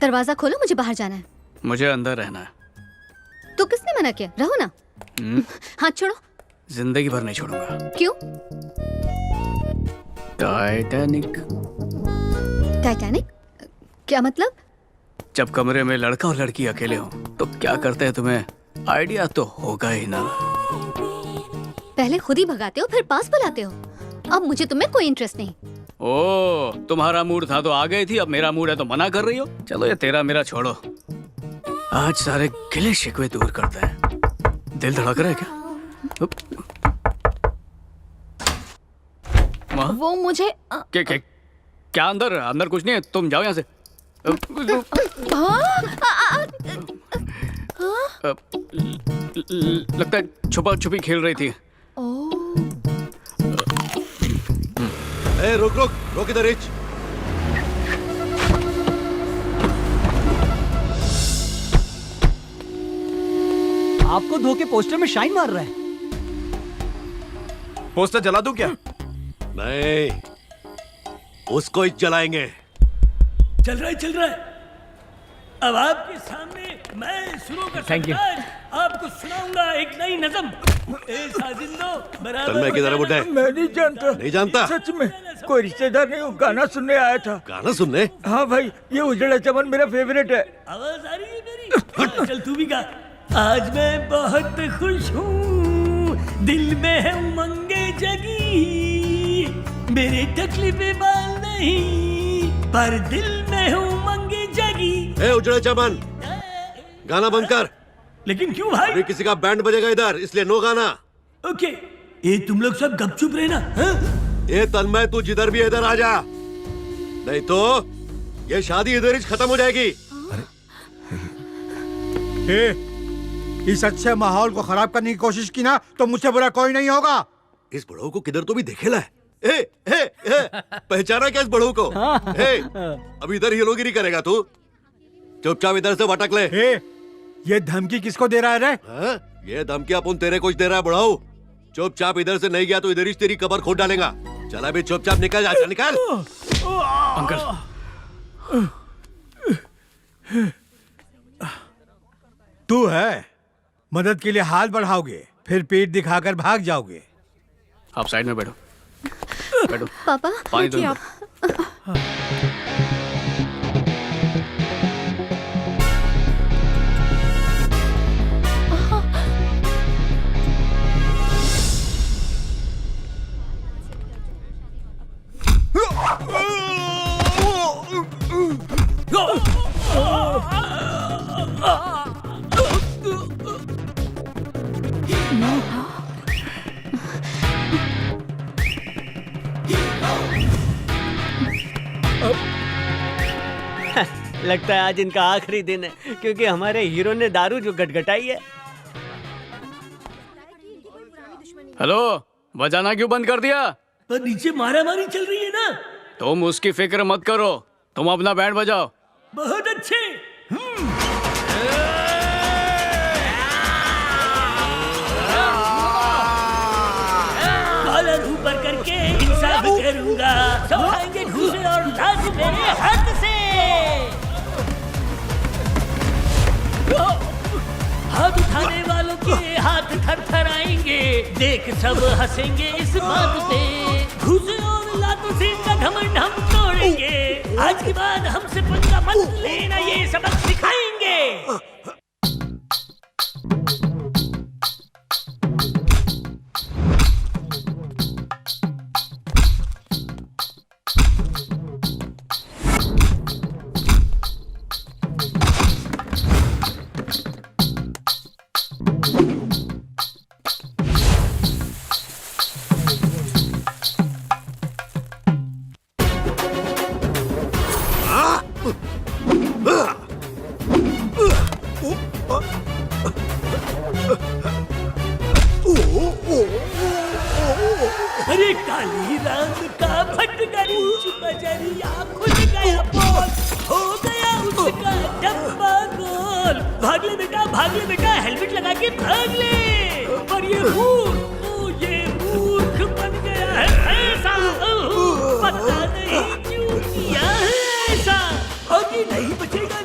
दरवाजा खोलो, मुझे बाहर जाना है। मुझे अंदर रहना है। तो किसने मना किया? रहो ना। हाथ छोड़ो। जिंदगी भर नहीं छोड़ूंगा। क्यों? टाइटैनिक। टाइटैनिक? क्या मतलब? जब कमरे में लड़का और लड़की अकेले हो तो क्या करते हैं, तुम्हें आइडिया तो होगा ही ना। पहले खुद ही भगाते हो फिर पास बुलाते हो। अब मुझे तुम्हें कोई इंटरेस्ट नहीं। ओ, तुम्हारा मूड था तो आ गई थी, अब मेरा मूड है तो मना कर रही हो। चलो ये तेरा मेरा छोड़ो, आज सारे गिले शिकवे दूर करते हैं। दिल धड़क रहा है क्या? वो मुझे क्या अंदर अंदर कुछ नहीं है, तुम जाओ यहाँ से। लगता है छुपा छुपी खेल रही थी। ए, रुक रुक रुक, इधर रिच। आपको धोखे पोस्टर में शाइन मार रहा है। पोस्टर जला दूं क्या? नहीं, उसको ही जलाएंगे। चल रहा है। अब आपके सामने मैं शुरू कर सकता आपको सुनाऊंगा एक नई नज़म। तन्मय किधर है बुड्ढे? मैं नहीं जानता। नहीं जानता? सच में कोई रिश्तेदार नहीं, वो गाना सुनने आया था। गाना सुनने? हाँ भाई, ये उजड़ा चमन मेरा फेवरेट है। आवाज आ रही है मेरी? चल तू भी गा। आज मैं बहुत खुश हूँ, दिल में है उमंगे जगी, मेरे तकलीफे बाल नहीं पर दिल में उमंगे जगी। ए उजड़ा चमन, गाना बंद कर। लेकिन क्यों भाई? अभी किसी का बैंड बजेगा इधर, इसलिए नो गाना। ओके, ये तुम लोग सब गपचुप रहना। ये तन्मय, तू जिधर भी इधर आ जा, नहीं तो ये शादी इधर ही खत्म हो जाएगी। इस अच्छे माहौल को खराब करने की कोशिश की ना तो मुझसे बुरा कोई नहीं होगा। इस बड़ों को किधर तो भी देखेला है। पहचाना क्या इस बड़ों को? अब इधर हीरोगिरी करेगा तू? चुपचाप इधर से भटक ले। ये धमकी किसको दे रहा है रे? ये धमकी अपन तेरे कुछ दे रहा है बड़ाऊ। चुपचाप इधर से नहीं गया तो इधर ही तेरी कबर खोद डालेगा। चला भी चुपचाप निकल जा, निकल। अंकल, तू है मदद के लिए हाथ बढ़ाओगे फिर पेट दिखाकर भाग जाओगे। आप साइड में बैठो। बैठो। पापा पानी दो। लगता है आज इनका आखिरी दिन है, क्योंकि हमारे हीरो ने दारू जो गटगटाई है। हेलो, बजाना क्यों बंद कर दिया? पर नीचे मारामारी चल रही है ना। तुम उसकी फिक्र मत करो, तुम अपना बैंड बजाओ। बहुत अच्छे। कॉलर ऊपर करके इंसाफ आज मेरे हाथ से। हाथ उठाने वालों के हाथ थरथराएंगे, देख सब हंसेंगे इस बात पे। घुसे और लातों से इनका घमंड हम तोड़ेंगे। आज के बाद हमसे पंगा मत लेना, ये सबक सिखाएंगे। अरे काली रंग का फटकर बजरिया खुल गया बोल, हो गया उसका डब्बा गोल। भाग ले बेटा हेलमेट लगा के भाग ले। पर ये मूर्ख बन गया है ऐसा, पता नहीं क्यों किया है ऐसा। और ये नहीं बचेगा।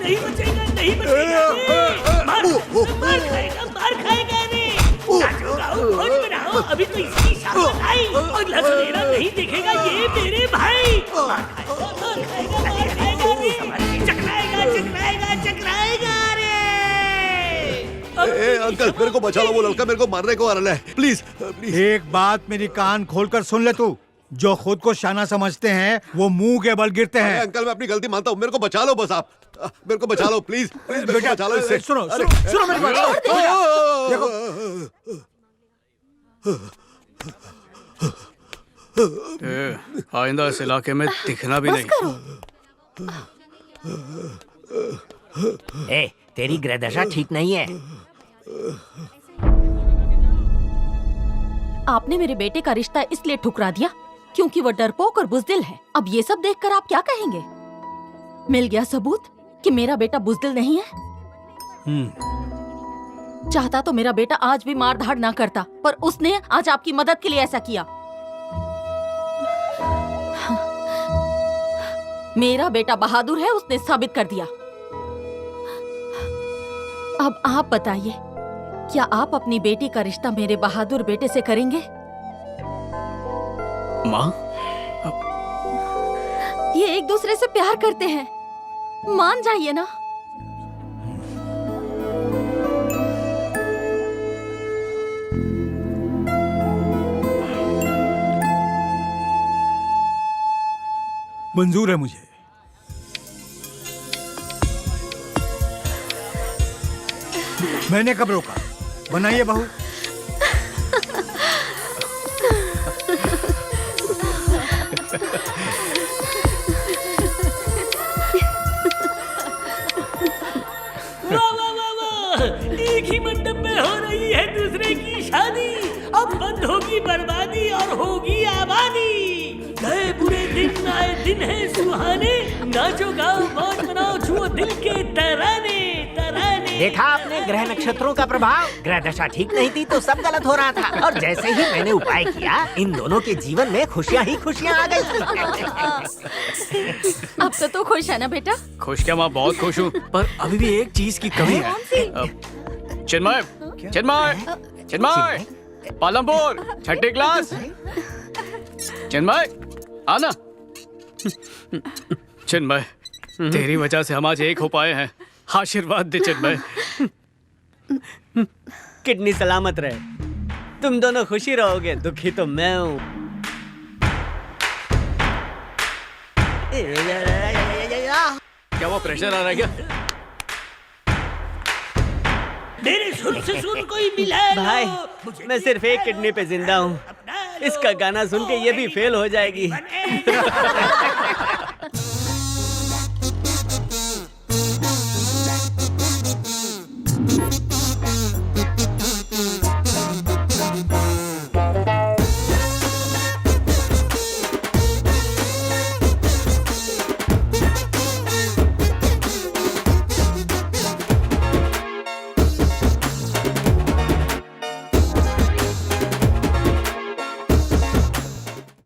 मार खाएगा रे। नाचो गाओ भोज बनाओ, अभी तो इसकी शामत आई और लसलेरा नहीं देखेगा ये मेरे भाई। मार खाएगा रे। चकराएगा रे। अंकल मेरे को बचा लो, वो लड़का मेरे को मारने को आ रहा है। Please please. एक बात मेरी कान खोलकर सुन ले तू, जो खुद को शाना समझते हैं वो मुंह के बल गिरते हैं। अंकल मैं अपनी गलती मानता हूँ, मेरे को बचा लो बस आप। मेरे को बचा लो प्लीज बेटा, बचा लो इससे। सुनो मेरी बात। देखो आइंदा इस इलाके में दिखना भी नहीं। ए, तेरी ग्रहदशा ठीक नहीं है। आपने मेरे बेटे का रिश्ता इसलिए ठुकरा दिया क्योंकि वो डरपोक और बुजदिल है। अब ये सब देखकर आप क्या कहेंगे? मिल गया सबूत कि मेरा बेटा बुजदिल नहीं है। चाहता तो मेरा बेटा आज भी मार धाड़ ना करता, पर उसने आज आपकी मदद के लिए ऐसा किया। मेरा बेटा बहादुर है, उसने साबित कर दिया। अब आप बताइए, क्या आप अपनी बेटी का रिश्ता मेरे बहादुर बेटे से करेंगे? माँ, ये एक दूसरे से प्यार करते हैं, मान जाइए ना। मंजूर है मुझे। मैंने कब रोका? बनाइए बहू। एक ही मंडप में हो रही है दूसरे की शादी। अब बंद होगी बर्बादी और होगी आबादी। गए बुरे दिन आए दिन है सुहाने, नाचो गाओ मौज मनाओ, छुओ दिल के तराने तराने। देखा आपने ग्रह नक्षत्रों का प्रभाव। ग्रह दशा ठीक नहीं थी तो सब गलत हो रहा था, और जैसे ही मैंने उपाय किया इन दोनों के जीवन में खुशियाँ ही खुशियाँ आ गई। अब तो खुश है ना बेटा? खुश क्या माँ, बहुत खुश हूँ, पर अभी भी एक चीज की कमी है। चिन्मय, चिन्मय, चिन्मय, पालमपुर, छठी क्लास। चिन्मय, आना। चिन्मय, तेरी वजह से हम आज एक हो पाए हैं। आशीर्वाद दे चिन्मय। किडनी सलामत रहे। तुम दोनों खुशी रहोगे, दुखी तो मैं हूँ। क्या वो प्रेशर आ रहा है क्या? मेरे सुर से सुर कोई मिला भाई, मैं सिर्फ एक किडनी पे जिंदा हूँ। इसका गाना सुन के ये भी फेल हो जाएगी।